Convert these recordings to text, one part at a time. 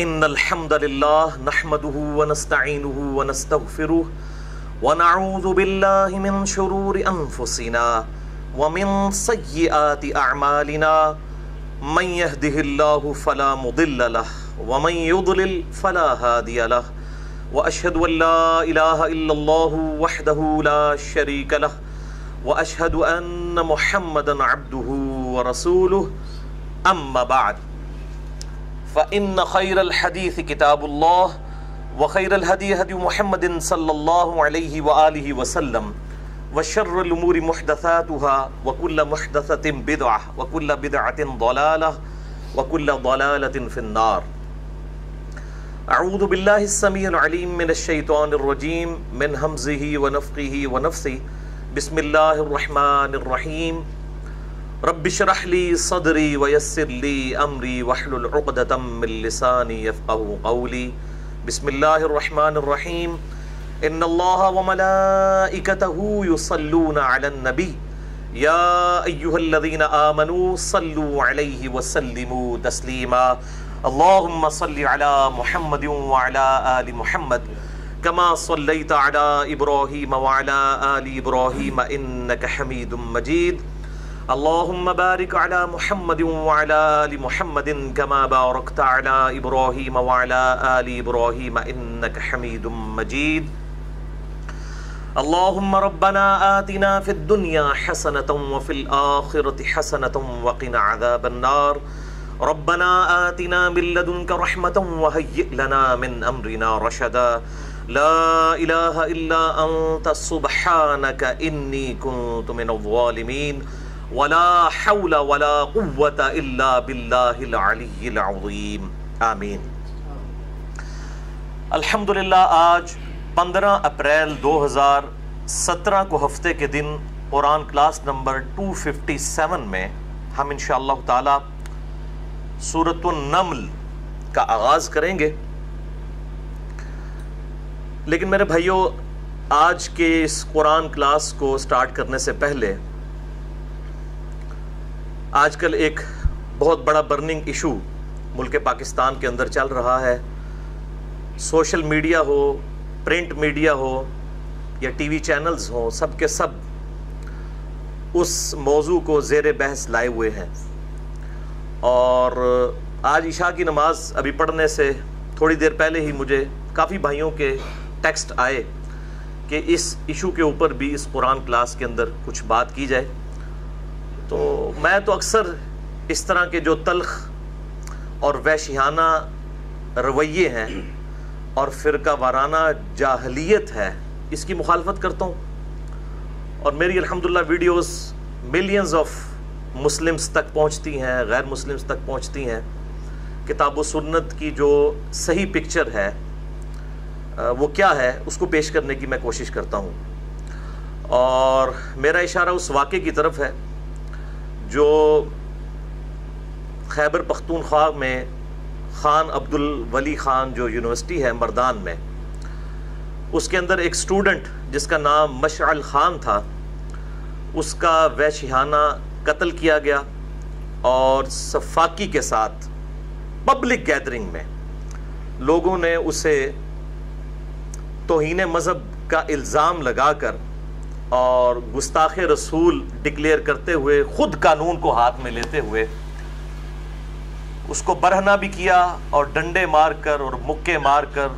إن الحمد لله نحمده ونستعينه ونستغفره ونعوذ بالله من شرور أنفسنا ومن سيئات أعمالنا من يهده الله فلا مضل له ومن يضلل فلا هادي له وأشهد أن لا إله إلا الله وحده لا شريك له وأشهد أن محمدا عبده ورسوله أما بعد فإن خير الحديث كتاب الله وخير الهدي هدي محمد صلى الله عليه وآله وسلم وشر الأمور محدثاتها وكل محدثة بدعة وكل بدعة ضلالة وكل ضلالة في النار. أعوذ بالله السميع العليم من الشيطان الرجيم من همزه ونفخه ونفثه. بسم الله الرحمن الرحيم. رب اشرح لي صدري ويسر لي امري واحلل عقدة من لساني يفقهوا قولي. بسم الله الرحمن الرحيم. ان الله وملائكته يصلون على النبي يا ايها الذين امنوا صلوا عليه وسلموا تسليما. اللهم صل على محمد وعلى آل محمد كما صليت على ابراهيم وعلى آل ابراهيم انك حميد مجيد. اللهم بارك على محمد وعلى آل محمد كما باركت على إبراهيم وعلى آل إبراهيم إنك حميد مجيد. اللهم ربنا آتنا في الدنيا حسنة وفي الآخرة حسنة وقنا عذاب النار. ربنا آتنا من لدنك رحمة وهيئ لنا من أمرنا رشدا. لا إله إلا أنت سبحانك إني كنت من الظالمين. ولا حول ولا قوة إلا بالله العلی العظیم. آمین. الحمدللہ آج 15 اپریل 2017 کو ہفتے کے دن قرآن کلاس نمبر 257 میں ہم انشاءاللہ تعالی سورۃ النمل کا آغاز کریں گے. لیکن میرے بھائیوں، آج کے اس قرآن کلاس کو سٹارٹ کرنے سے پہلے آج کل ایک بہت بڑا برننگ ایشو ملک پاکستان کے اندر چل رہا ہے. سوشل میڈیا ہو، پرنٹ میڈیا ہو یا ٹی وی چینلز ہوں، سب کے سب اس موضوع کو زیر بحث لائے ہوئے ہیں. اور آج عشاء کی نماز ابھی پڑھنے سے تھوڑی دیر پہلے ہی مجھے کافی بھائیوں کے ٹیکسٹ آئے کہ اس ایشو کے اوپر بھی اس قرآن کلاس کے اندر کچھ بات کی جائے. تو میں تو اکثر اس طرح کے جو تلخ اور وحشیانہ رویے ہیں اور فرقہ وارانہ جاہلیت ہے، اس کی مخالفت کرتا ہوں. اور میری الحمدللہ ویڈیوز ملینز آف مسلمز تک پہنچتی ہیں، غیر مسلمز تک پہنچتی ہیں. کتاب و سنت کی جو صحیح پکچر ہے وہ کیا ہے، اس کو پیش کرنے کی میں کوشش کرتا ہوں. اور میرا اشارہ اس واقعے کی طرف ہے جو خیبر پختونخوا میں خان عبد الولی خان جو یونیورسٹی ہے مردان میں، اس کے اندر ایک سٹوڈنٹ جس کا نام مشعل خان تھا، اس کا وحشیانہ قتل کیا گیا. اور صفاقی کے ساتھ پبلک گیدرنگ میں لوگوں نے اسے توہین مذہب کا الزام لگا کر اور گستاخ رسول ڈکلیئر کرتے ہوئے، خود قانون کو ہاتھ میں لیتے ہوئے اس کو برہنہ بھی کیا اور ڈنڈے مار کر اور مکے مار کر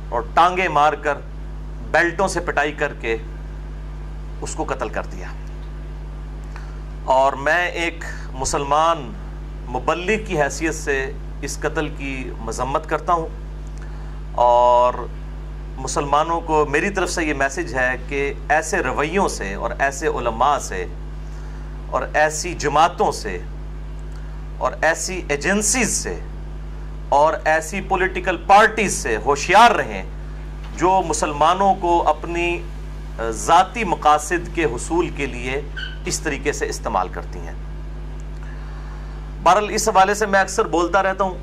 اور ٹانگیں مار کر بیلٹوں سے پٹائی کر کے اس کو قتل کر دیا. اور میں ایک مسلمان مبلغ کی حیثیت سے اس قتل کی مذمت کرتا ہوں. اور مسلمانوں کو میری طرف سے یہ میسج ہے کہ ایسے رویوں سے اور ایسے علماء سے اور ایسی جماعتوں سے اور ایسی ایجنسیز سے اور ایسی پولیٹیکل پارٹیز سے ہوشیار رہیں جو مسلمانوں کو اپنی ذاتی مقاصد کے حصول کے لیے اس طریقے سے استعمال کرتی ہیں. بہرحال اس حوالے سے میں اکثر بولتا رہتا ہوں.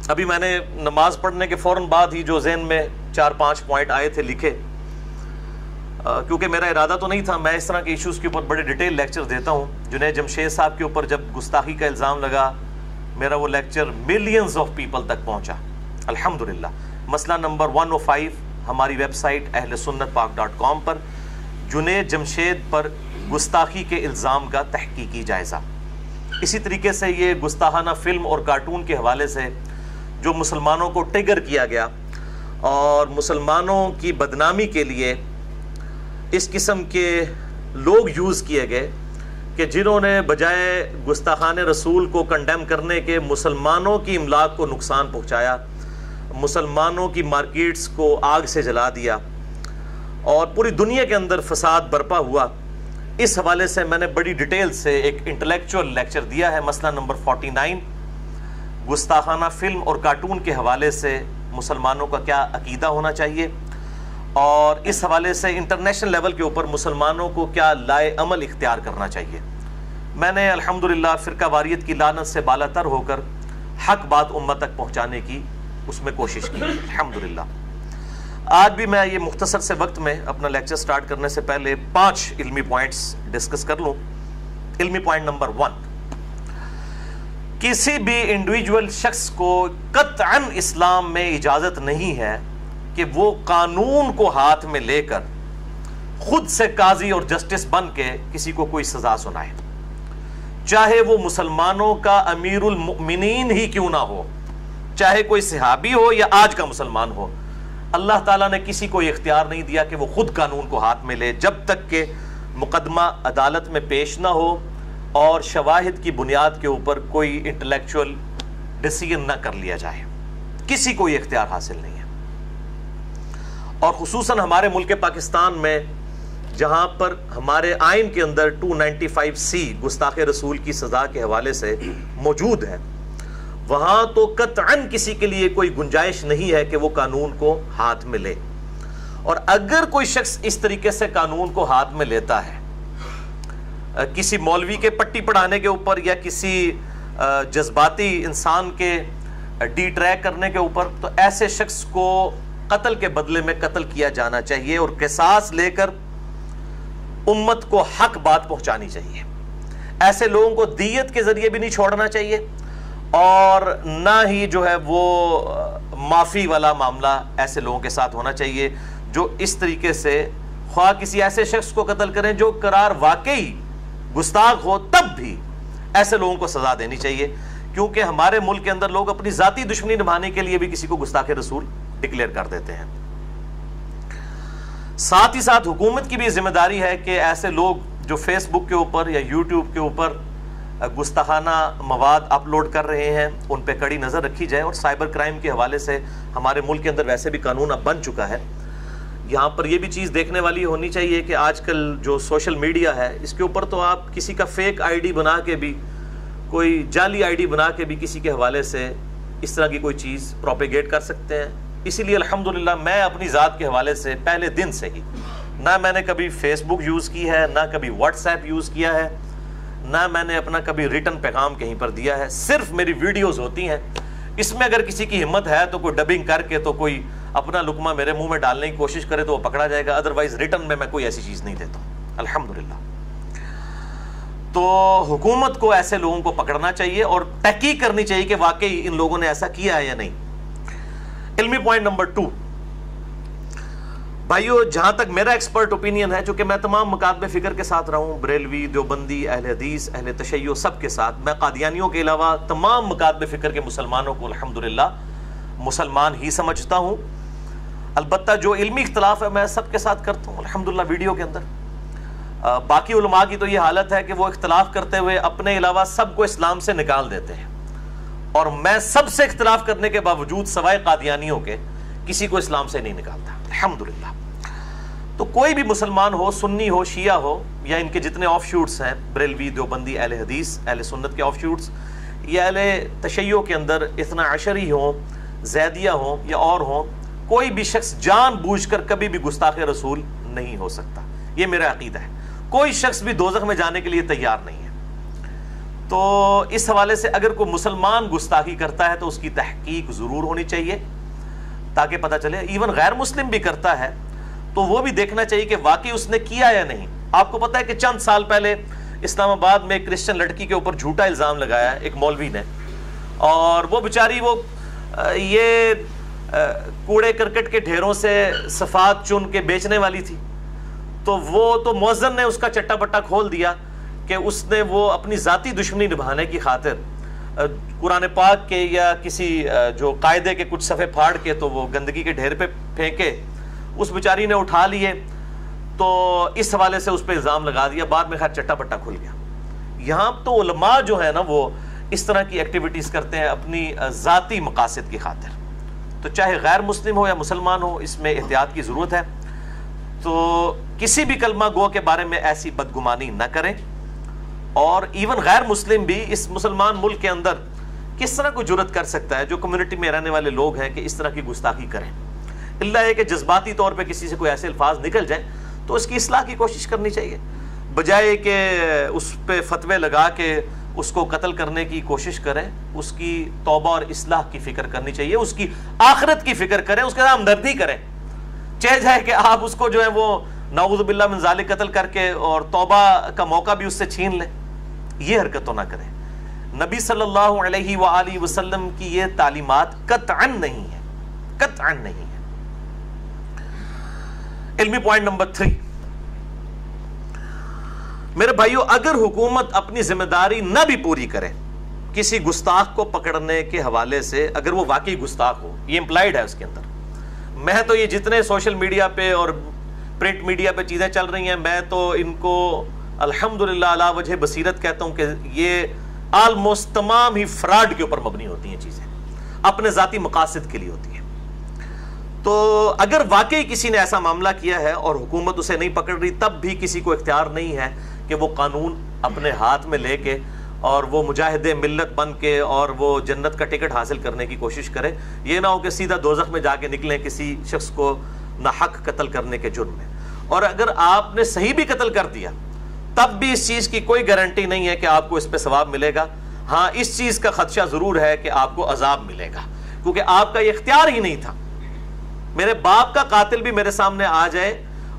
ابھی میں نے نماز پڑھنے کے فوراً بعد ہی جو ذہن میں 4-5 پوائنٹ آئے تھے لکھے، کیونکہ میرا ارادہ تو نہیں تھا میں اس طرح کے ایشوز کے اوپر بڑے ڈیٹیل لیکچر دیتا ہوں. جنید جمشید صاحب کے اوپر جب گستاخی کا الزام لگا، میرا وہ لیکچر ملینز آف پیپل تک پہنچا. الحمدللہ مسئلہ نمبر 105 ہماری ویب سائٹ ahlsunnatpak.com پر جنید جمشید پر گستاخی کے الزام کا تحقیقی جائزہ. اسی طریقے سے یہ گستاخانہ فلم اور کارٹون کے حوالے سے جو مسلمانوں کو ٹریگر کیا گیا اور مسلمانوں کی بدنامی کے لیے اس قسم کے لوگ یوز کیے گئے کہ جنہوں نے بجائے گستاخان رسول کو کنڈیم کرنے کے مسلمانوں کی املاک کو نقصان پہنچایا، مسلمانوں کی مارکیٹس کو آگ سے جلا دیا اور پوری دنیا کے اندر فساد برپا ہوا. اس حوالے سے میں نے بڑی ڈیٹیل سے ایک انٹلیکچوئل لیکچر دیا ہے. مسئلہ نمبر 49 گستاخانہ فلم اور کارٹون کے حوالے سے مسلمانوں کا کیا عقیدہ ہونا چاہیے اور اس حوالے سے انٹرنیشنل لیول کے اوپر مسلمانوں کو کیا لائے عمل اختیار کرنا چاہیے. میں نے الحمدللہ فرقہ واریت کی لعنت سے بالا تر ہو کر حق بات امت تک پہنچانے کی اس میں کوشش کی الحمدللہ. آج بھی میں یہ مختصر سے وقت میں اپنا لیکچر سٹارٹ کرنے سے پہلے 5 علمی پوائنٹس ڈسکس کر لوں. علمی پوائنٹ نمبر 1، کسی بھی انڈیویجول شخص کو قطعاً اسلام میں اجازت نہیں ہے کہ وہ قانون کو ہاتھ میں لے کر خود سے قاضی اور جسٹس بن کے کسی کو کوئی سزا سنائے، چاہے وہ مسلمانوں کا امیر المؤمنین ہی کیوں نہ ہو، چاہے کوئی صحابی ہو یا آج کا مسلمان ہو. اللہ تعالیٰ نے کسی کو یہ اختیار نہیں دیا کہ وہ خود قانون کو ہاتھ میں لے جب تک کہ مقدمہ عدالت میں پیش نہ ہو اور شواہد کی بنیاد کے اوپر کوئی انٹلیکچوئل ڈیسیژن نہ کر لیا جائے. کسی کو یہ اختیار حاصل نہیں ہے. اور خصوصاً ہمارے ملک پاکستان میں جہاں پر ہمارے آئین کے اندر 295C گستاخ رسول کی سزا کے حوالے سے موجود ہے، وہاں تو قطعاً کسی کے لیے کوئی گنجائش نہیں ہے کہ وہ قانون کو ہاتھ میں لے. اور اگر کوئی شخص اس طریقے سے قانون کو ہاتھ میں لیتا ہے کسی مولوی کے پٹی پڑھانے کے اوپر یا کسی جذباتی انسان کے ڈی ٹریک کرنے کے اوپر، تو ایسے شخص کو قتل کے بدلے میں قتل کیا جانا چاہیے اور قصاص لے کر امت کو حق بات پہنچانی چاہیے. ایسے لوگوں کو دیت کے ذریعے بھی نہیں چھوڑنا چاہیے اور نہ ہی جو ہے وہ معافی والا معاملہ ایسے لوگوں کے ساتھ ہونا چاہیے جو اس طریقے سے خواہ کسی ایسے شخص کو قتل کریں جو قرار واقعی گستاخ ہو، تب بھی ایسے لوگوں کو سزا دینی چاہیے، کیونکہ ہمارے ملک کے اندر لوگ اپنی ذاتی دشمنی نبھانے کے لیے بھی کسی کو گستاخ رسول ڈکلیئر کر دیتے ہیں. ساتھ ہی ساتھ حکومت کی بھی ذمہ داری ہے کہ ایسے لوگ جو فیس بک کے اوپر یا یوٹیوب کے اوپر گستاخانہ مواد اپلوڈ کر رہے ہیں ان پہ کڑی نظر رکھی جائے. اور سائبر کرائم کے حوالے سے ہمارے ملک کے اندر ویسے بھی قانون اب بن چکا ہے. یہاں پر یہ بھی چیز دیکھنے والی ہونی چاہیے کہ آج کل جو سوشل میڈیا ہے اس کے اوپر تو آپ کسی کا فیک آئی ڈی بنا کے بھی، کوئی جعلی آئی ڈی بنا کے بھی کسی کے حوالے سے اس طرح کی کوئی چیز پروپیگیٹ کر سکتے ہیں. اسی لیے الحمدللہ میں اپنی ذات کے حوالے سے پہلے دن سے ہی نہ میں نے کبھی فیس بک یوز کی ہے، نہ کبھی واٹس ایپ یوز کیا ہے، نہ میں نے اپنا کبھی ریٹن پیغام کہیں پر دیا ہے. صرف میری ویڈیوز ہوتی ہیں، اس میں اگر کسی کی ہمت ہے تو کوئی ڈبنگ کر کے تو کوئی اپنا لقمہ میرے منہ میں ڈالنے کی کوشش کرے تو وہ پکڑا جائے گا، ادروائز ریٹن میں کوئی ایسی چیز نہیں دیتا ہوں الحمدللہ. تو حکومت کو ایسے لوگوں کو پکڑنا چاہیے اور تحقیق کرنی چاہیے کہ واقعی ان لوگوں نے ایسا کیا ہے یا نہیں. علمی پوائنٹ نمبر 2، بھائیو جہاں تک میرا ایکسپرٹ اوپینین ہے، چونکہ میں تمام مکاتب فکر کے ساتھ رہا ہوں، بریلوی، دیوبندی، اہل حدیث، اہل تشیع، سب کے ساتھ، میں قادیانیوں کے علاوہ تمام مکاتب فکر کے مسلمانوں کو الحمدللہ مسلمان ہی سمجھتا ہوں. البتہ جو علمی اختلاف ہے میں سب کے ساتھ کرتا ہوں الحمدللہ ویڈیو کے اندر. باقی علماء کی تو یہ حالت ہے کہ وہ اختلاف کرتے ہوئے اپنے علاوہ سب کو اسلام سے نکال دیتے ہیں، اور میں سب سے اختلاف کرنے کے باوجود سوائے قادیانیوں کے کسی کو اسلام سے نہیں نکالتا الحمدللہ. تو کوئی بھی مسلمان ہو، سنی ہو، شیعہ ہو، یا ان کے جتنے آف شوٹس ہیں، بریلوی، دیوبندی، اہل حدیث، اہل سنت کے آف شوٹس، یا اہل تشیع کے اندر اثنا عشری ہوں، زیدیہ ہوں یا اور ہوں، کوئی بھی شخص جان بوجھ کر کبھی بھی گستاخ رسول نہیں ہو سکتا. یہ میرا عقیدہ ہے. کوئی شخص بھی دوزخ میں جانے کے لیے تیار نہیں ہے. تو اس حوالے سے اگر کوئی مسلمان گستاخی کرتا ہے تو اس کی تحقیق ضرور ہونی چاہیے تاکہ پتہ چلے. ایون غیر مسلم بھی کرتا ہے تو وہ بھی دیکھنا چاہیے کہ واقعی اس نے کیا یا نہیں. آپ کو پتہ ہے کہ چند سال پہلے اسلام آباد میں ایک کرسچن لڑکی کے اوپر جھوٹا الزام لگایا ایک مولوی نے، اور وہ بیچاری یہ کوڑے کرکٹ کے ڈھیروں سے صفات چن کے بیچنے والی تھی، تو وہ تو مؤذن نے اس کا چٹا پٹا کھول دیا کہ اس نے وہ اپنی ذاتی دشمنی نبھانے کی خاطر قرآن پاک کے یا کسی جو قاعدے کے کچھ صفحے پھاڑ کے تو وہ گندگی کے ڈھیر پہ پھینکے، اس بیچاری نے اٹھا لیے، تو اس حوالے سے اس پہ الزام لگا دیا، بعد میں خیر چٹا پٹا کھل گیا۔ یہاں تو علماء جو ہے نا وہ اس طرح کی ایکٹیویٹیز کرتے ہیں اپنی ذاتی مقاصد کی خاطر، تو چاہے غیر مسلم ہو یا مسلمان ہو، اس میں احتیاط کی ضرورت ہے۔ تو کسی بھی کلمہ گو کے بارے میں ایسی بدگمانی نہ کریں، اور ایون غیر مسلم بھی اس مسلمان ملک کے اندر کس طرح کوئی جرات کر سکتا ہے جو کمیونٹی میں رہنے والے لوگ ہیں کہ اس طرح کی گستاخی کریں، اللہ ہے کہ جذباتی طور پہ کسی سے کوئی ایسے الفاظ نکل جائیں تو اس کی اصلاح کی کوشش کرنی چاہیے، بجائے کہ اس پہ فتوے لگا کے اس کو قتل کرنے کی کوشش کریں۔ اس کی توبہ اور اصلاح کی فکر کرنی چاہیے، اس کی آخرت کی فکر کریں، اس کے ساتھ ہمدردی کریں، چاہے جائے کہ آپ اس کو جو ہے وہ نعوذ باللہ من ذالک قتل کر کے اور توبہ کا موقع بھی اس سے چھین لیں، یہ حرکت تو نہ کریں۔ نبی صلی اللہ علیہ وآلہ وسلم کی یہ تعلیمات قطعاً نہیں ہے، قطعاً نہیں ہے۔ علمی پوائنٹ نمبر 3، میرے بھائیو، اگر حکومت اپنی ذمہ داری نہ بھی پوری کرے کسی گستاخ کو پکڑنے کے حوالے سے، اگر وہ واقعی گستاخ ہو، یہ امپلائیڈ ہے اس کے اندر، میں تو یہ جتنے سوشل میڈیا پہ اور پرنٹ میڈیا پہ چیزیں چل رہی ہیں، میں تو ان کو الحمدللہ علی وجہ بصیرت کہتا ہوں کہ یہ آلموسٹ تمام ہی فراڈ کے اوپر مبنی ہوتی ہیں، چیزیں اپنے ذاتی مقاصد کے لیے ہوتی ہیں۔ تو اگر واقعی کسی نے ایسا معاملہ کیا ہے اور حکومت اسے نہیں پکڑ رہی، تب بھی کسی کو اختیار نہیں ہے کہ وہ قانون اپنے ہاتھ میں لے کے اور وہ مجاہد ملت بن کے اور وہ جنت کا ٹکٹ حاصل کرنے کی کوشش کرے، یہ نہ ہو کہ سیدھا دوزخ میں جا کے نکلیں کسی شخص کو ناحق قتل کرنے کے جرم میں۔ اور اگر آپ نے صحیح بھی قتل کر دیا تب بھی اس چیز کی کوئی گارنٹی نہیں ہے کہ آپ کو اس پہ ثواب ملے گا، ہاں اس چیز کا خدشہ ضرور ہے کہ آپ کو عذاب ملے گا، کیونکہ آپ کا یہ اختیار ہی نہیں تھا۔ میرے باپ کا قاتل بھی میرے سامنے آ جائے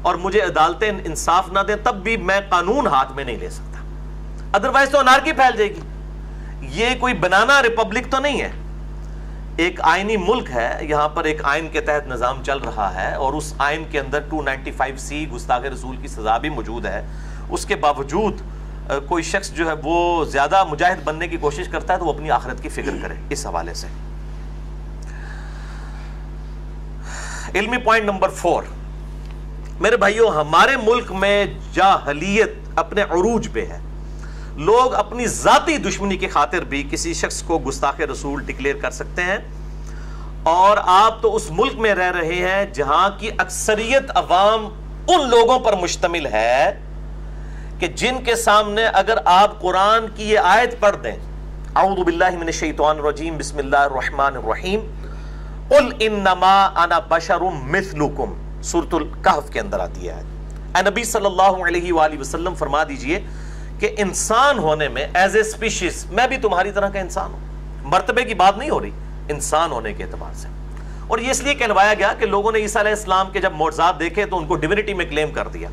اور مجھے عدالتیں انصاف نہ دیں، تب بھی میں قانون ہاتھ میں نہیں لے سکتا، ادروائز تو انارکی پھیل جائے گی۔ یہ کوئی بنانا ریپبلک تو نہیں ہے، ایک آئینی ملک ہے، یہاں پر ایک آئین کے تحت نظام چل رہا ہے، اور اس آئین کے اندر 295C گستاخ رسول کی سزا بھی موجود ہے۔ اس کے باوجود کوئی شخص جو ہے وہ زیادہ مجاہد بننے کی کوشش کرتا ہے تو وہ اپنی آخرت کی فکر کرے اس حوالے سے۔ علمی پوائنٹ نمبر 4، میرے بھائیو، ہمارے ملک میں جاہلیت اپنے عروج پہ ہے، لوگ اپنی ذاتی دشمنی کی خاطر بھی کسی شخص کو گستاخ رسول ڈکلیئر کر سکتے ہیں، اور آپ تو اس ملک میں رہ رہے ہیں جہاں کی اکثریت عوام ان لوگوں پر مشتمل ہے کہ جن کے سامنے اگر آپ قرآن کی یہ آیت پڑھ دیں، اعوذ باللہ من الشیطان الرجیم، بسم اللہ الرحمن الرحیم، قل انما انا بشر مثلکم، سورۃ الکہف کے اندر آتی ہے، اے نبی صلی اللہ علیہ وآلہ وسلم فرما دیجئے کہ انسان ہونے میں ایز اے اسپیشیز میں بھی تمہاری طرح کا انسان ہوں، مرتبے کی بات نہیں ہو رہی، انسان ہونے کے اعتبار سے۔ اور یہ اس لیے کہلوایا گیا کہ لوگوں نے عیسیٰ علیہ السلام کے جب معجزات دیکھے تو ان کو ڈیوینٹی میں کلیم کر دیا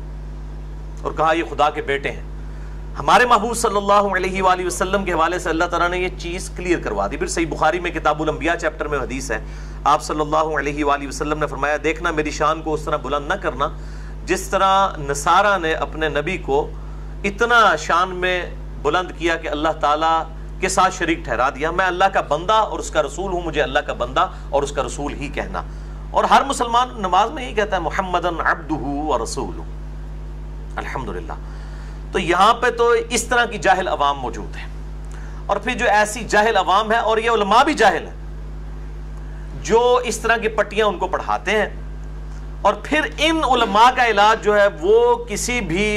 اور کہا یہ خدا کے بیٹے ہیں۔ ہمارے محبوب صلی اللہ علیہ وآلہ وسلم کے حوالے سے اللہ تعالیٰ نے یہ چیز کلیئر کروا دی۔ پھر صحیح بخاری میں کتاب الانبیاء چیپٹر میں حدیث ہے، آپ صلی اللہ علیہ وآلہ وسلم نے فرمایا، دیکھنا میری شان کو اس طرح بلند نہ کرنا جس طرح نصارہ نے اپنے نبی کو اتنا شان میں بلند کیا کہ اللہ تعالیٰ کے ساتھ شریک ٹھہرا دیا۔ میں اللہ کا بندہ اور اس کا رسول ہوں، مجھے اللہ کا بندہ اور اس کا رسول ہی کہنا۔ اور ہر مسلمان نماز میں یہی کہتا ہے، محمدن عبدہ ورسولہ، الحمدللہ۔ تو یہاں پہ تو اس طرح کی جاہل عوام موجود ہے، اور پھر جو ایسی جاہل عوام ہے، اور یہ علماء بھی جاہل ہیں جو اس طرح کی پٹیاں ان کو پڑھاتے ہیں، اور پھر ان علماء کا علاج جو ہے وہ کسی بھی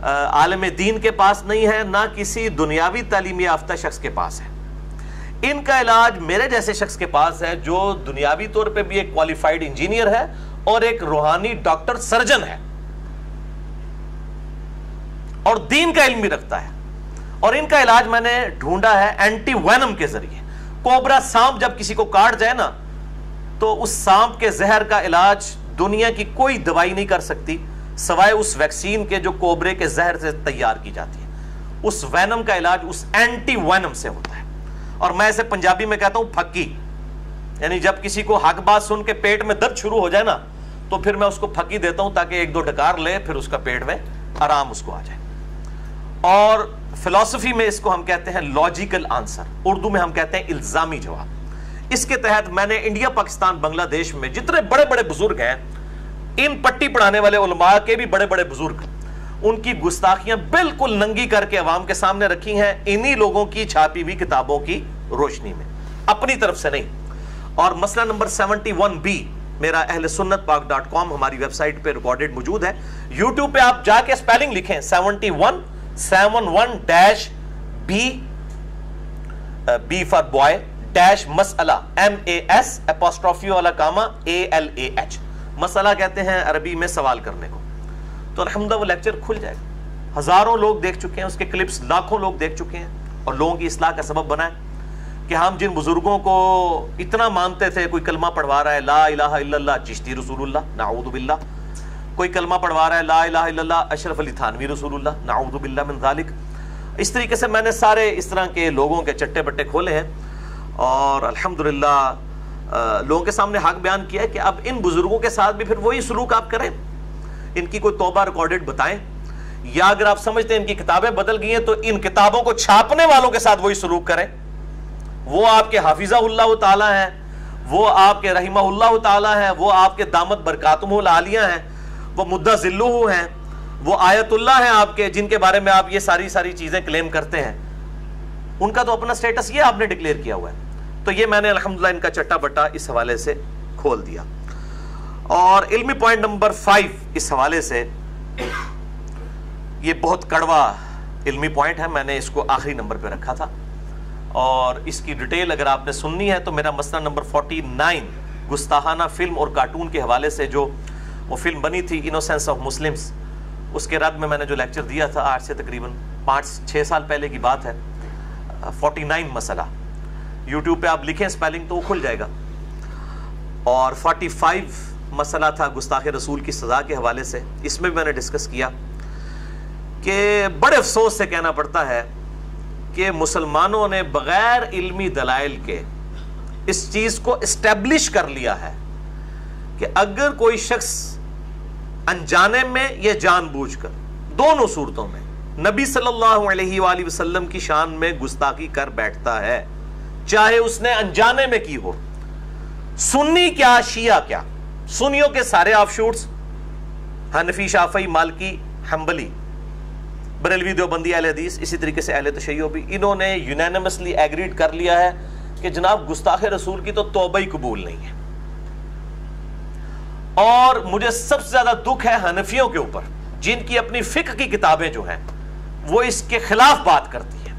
عالم دین کے پاس نہیں ہے، نہ کسی دنیاوی تعلیم یافتہ شخص کے پاس ہے۔ ان کا علاج میرے جیسے شخص کے پاس ہے جو دنیاوی طور پہ بھی ایک کوالیفائڈ انجینئر ہے اور ایک روحانی ڈاکٹر سرجن ہے، اور دین کا علم بھی رکھتا ہے۔ اور ان کا علاج میں نے ڈھونڈا ہے اینٹی وینم کے ذریعے۔ کوبرا سانپ جب کسی کو کاٹ جائے نا تو اس سانپ کے زہر کا علاج دنیا کی کوئی دوائی نہیں کر سکتی سوائے اس ویکسین کے جو کوبرے کے زہر سے تیار کی جاتی ہے۔ اس وینم کا علاج اس اینٹی وینم سے ہوتا ہے، اور میں اسے پنجابی میں کہتا ہوں پھکی، یعنی جب کسی کو حق بات سن کے پیٹ میں درد شروع ہو جائے نا تو پھر میں اس کو پھکی دیتا ہوں تاکہ ایک دو ڈکار لے, پھر اس کا پیٹ میں آرام اس کو آ جائے. اور فلسفی میں اس کو ہم کہتے ہیں لاجیکل آنسر, اردو میں ہم کہتے ہیں الزامی جواب. اس کے تحت میں نے انڈیا, پاکستان, بنگلہ دیش میں جتنے بڑے بڑے بزرگ ہیں, ان پٹی پڑھانے والے علماء کے بھی بڑے بڑے بزرگ, ان کی گستاخیاں بالکل ننگی کر کے عوام کے سامنے رکھی ہیں انہی لوگوں کی چھاپی ہوئی کتابوں کی روشنی میں, اپنی طرف سے نہیں. اور مسئلہ نمبر 71B میرا اہل سنت پاک .com ہماری ویب سائٹ پہ ریکارڈڈ موجود ہے. یوٹیوب پہ آپ جا کے سپیلنگ لکھیں 71-71-B B for boy dash مسئلہ MAS''ALAH مسئلہ کہتے ہیں عربی میں سوال کرنے کو. تو الحمدللہ وہ لیکچر کھل جائے گا. ہزاروں لوگ دیکھ چکے ہیں اس کے کلپس, لاکھوں لوگ دیکھ چکے ہیں, اور لوگوں کی اصلاح کا سبب بنا ہے کہ ہم جن بزرگوں کو اتنا مانتے تھے, کوئی کلمہ پڑھوا رہا ہے لا الہ الا اللہ چشتی رسول اللہ نعوذ باللہ, کوئی کلمہ پڑھوا رہا ہے لا الہ الا اللہ اشرف علی تھانوی رسول اللہ نعوذ باللہ من ذالک. اس طریقے سے میں نے سارے اس طرح کے لوگوں کے چٹے بٹے کھولے ہیں, اور الحمدللہ لوگوں کے سامنے حق بیان کیا ہے کہ اب ان بزرگوں کے ساتھ بھی پھر وہی سلوک آپ کریں, ان کی کوئی توبہ ریکارڈڈ بتائیں, یا اگر آپ سمجھتے ہیں ان کی کتابیں بدل گئی ہیں تو ان کتابوں کو چھاپنے والوں کے ساتھ وہی سلوک کریں. وہ آپ کے حافظہ اللہ تعالی ہیں, وہ آپ کے رحمہ اللہ تعالی ہیں, وہ آپ کے دامت برکاتہم العالیہ ہیں, وہ مدہ ذلہ ہیں, وہ آیت اللہ ہیں آپ کے, جن کے بارے میں آپ یہ ساری چیزیں کلیم کرتے ہیں. ان کا تو اپنا سٹیٹس یہ آپ نے ڈکلیئر کیا ہوا ہے. تو یہ میں نے الحمدللہ ان کا چٹا بٹا اس حوالے سے کھول دیا. اور علمی پوائنٹ نمبر 5 اس حوالے سے, یہ بہت کڑوا علمی پوائنٹ ہے, میں نے اس کو آخری نمبر پہ رکھا تھا, اور اس کی ڈیٹیل اگر آپ نے سننی ہے تو میرا مسئلہ نمبر 49 گستاخانہ فلم اور کارٹون کے حوالے سے جو وہ فلم بنی تھی انوسینس آف مسلمز, اس کے رد میں نے جو لیکچر دیا تھا آج سے تقریباً 5-6 سال پہلے کی بات ہے, 49 مسئلہ, یوٹیوب پہ آپ لکھیں سپیلنگ تو وہ کھل جائے گا. اور 45 مسئلہ تھا گستاخ رسول کی سزا کے حوالے سے, اس میں بھی میں نے ڈسکس کیا کہ بڑے افسوس سے کہنا پڑتا ہے کہ مسلمانوں نے بغیر علمی دلائل کے اس چیز کو اسٹیبلش کر لیا ہے کہ اگر کوئی شخص انجانے میں یا جان بوجھ کر, دونوں صورتوں میں نبی صلی اللہ علیہ وآلہ وسلم کی شان میں گستاخی کر بیٹھتا ہے, چاہے اس نے انجانے میں کی ہو, سنی کیا شیعہ کیا, سنیوں کے سارے آف شوٹس, حنفی شافعی مالکی حنبلی بریلوی دیوبندی اہل حدیث, اسی طریقے سے اہل تشیع بھی, انہوں نے یونینمسلی ایگریڈ کر لیا ہے کہ جناب گستاخ رسول کی تو توبہ ہی قبول نہیں ہے. اور مجھے سب سے زیادہ دکھ ہے حنفیوں کے اوپر, جن کی اپنی فقہ کی کتابیں جو ہیں وہ اس کے خلاف بات کرتی ہیں,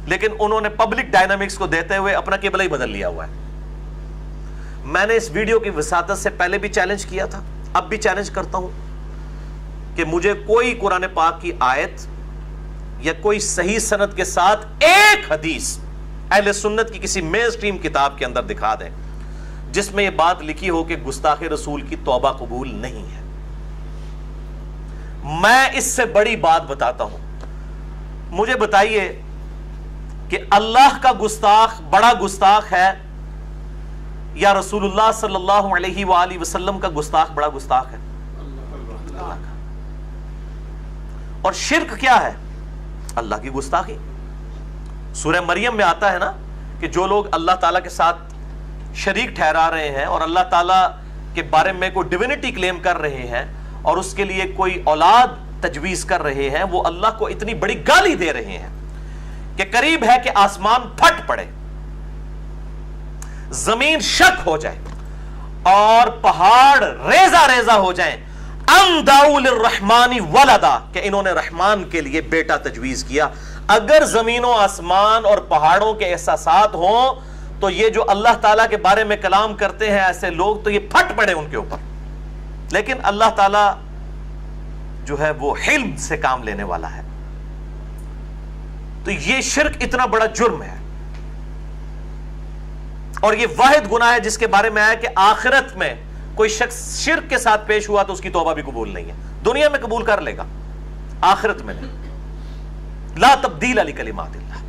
لیکن انہوں نے پبلک ڈائنامکس کو دیتے ہوئے اپنا قبلہ ہی بدل لیا ہوا ہے. میں نے اس ویڈیو کی وساطت سے پہلے بھی چیلنج کیا تھا, اب بھی چیلنج کرتا ہوں کہ مجھے کوئی قرآن پاک کی آیت یا کوئی صحیح سند کے ساتھ ایک حدیث اہل سنت کی کسی مین سٹریم کتاب کے اندر دکھا دیں جس میں یہ بات لکھی ہو کہ گستاخ رسول کی توبہ قبول نہیں ہے. میں اس سے بڑی بات بتاتا ہوں, مجھے بتائیے کہ اللہ کا گستاخ بڑا گستاخ ہے یا رسول اللہ صلی اللہ علیہ وآلہ وسلم کا گستاخ بڑا گستاخ ہے؟ اللہ کا. اور شرک کیا ہے؟ اللہ کی گستاخی. سورہ مریم میں آتا ہے نا کہ جو لوگ اللہ تعالیٰ کے ساتھ شریک ٹھہرا رہے ہیں اور اللہ تعالیٰ کے بارے میں کوئی ڈیوینٹی کلیم کر رہے ہیں اور اس کے لیے کوئی اولاد تجویز کر رہے ہیں, وہ اللہ کو اتنی بڑی گالی دے رہے ہیں کہ قریب ہے کہ آسمان پھٹ پڑے, زمین شک ہو جائے اور پہاڑ ریزہ ریزہ ہو جائیں. ام دعوا للرحمن ولدا, کہ انہوں نے رحمان کے لیے بیٹا تجویز کیا. اگر زمین و آسمان اور پہاڑوں کے احساسات ہوں تو یہ جو اللہ تعالیٰ کے بارے میں کلام کرتے ہیں ایسے لوگ, تو یہ پھٹ پڑے ان کے اوپر. لیکن اللہ تعالیٰ جو ہے وہ حلم سے کام لینے والا ہے. تو یہ شرک اتنا بڑا جرم ہے, اور یہ واحد گناہ ہے جس کے بارے میں آیا کہ آخرت میں کوئی شخص شرک کے ساتھ پیش ہوا تو اس کی توبہ بھی قبول نہیں ہے. دنیا میں قبول کر لے گا, آخرت میں نہیں. لا تبدیل لکلمات اللہ,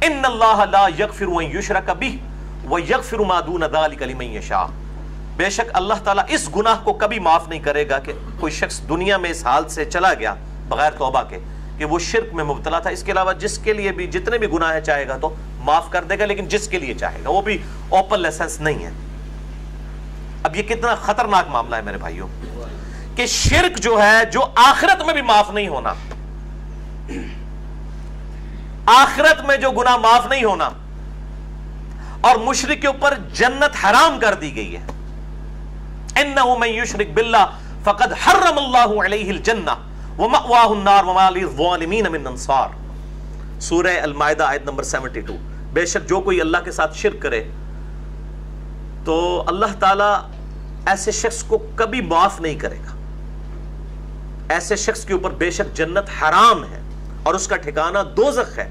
ان اللہ لا یغفر ان یشرک بہ وَيَغْفِرُ مَا دُونَ ذَلِكَ لِمَن يَشَاءُ، بے شک اللہ تعالیٰ اس گناہ کو کبھی معاف نہیں کرے گا کہ کوئی شخص دنیا میں اس حال سے چلا گیا بغیر توبہ کے کہ وہ شرک میں مبتلا تھا، اس کے علاوہ جس کے لیے بھی جتنے بھی گناہ چاہے گا تو معاف کر دے گا، لیکن جس کے لیے چاہے گا، وہ بھی اوپن لائسنس نہیں ہے۔ اب یہ کتنا خطرناک معاملہ ہے میرے بھائیوں کہ شرک جو ہے، جو آخرت میں بھی معاف نہیں ہونا، آخرت میں جو گناہ معاف نہیں ہونا، اور مشرک کے اوپر جنت حرام کر دی گئی ہے۔ انہ من یشرک باللہ فقد حرم اللہ علیہ الجنہ ومأواہ النار وما للظالمین من انصار، سورہ المائدہ آیت نمبر 72۔ بے شک جو کوئی اللہ کے ساتھ شرک کرے تو اللہ تعالیٰ ایسے شخص کو کبھی معاف نہیں کرے گا، ایسے شخص کے اوپر بے شک جنت حرام ہے اور اس کا ٹھکانہ دوزخ ہے،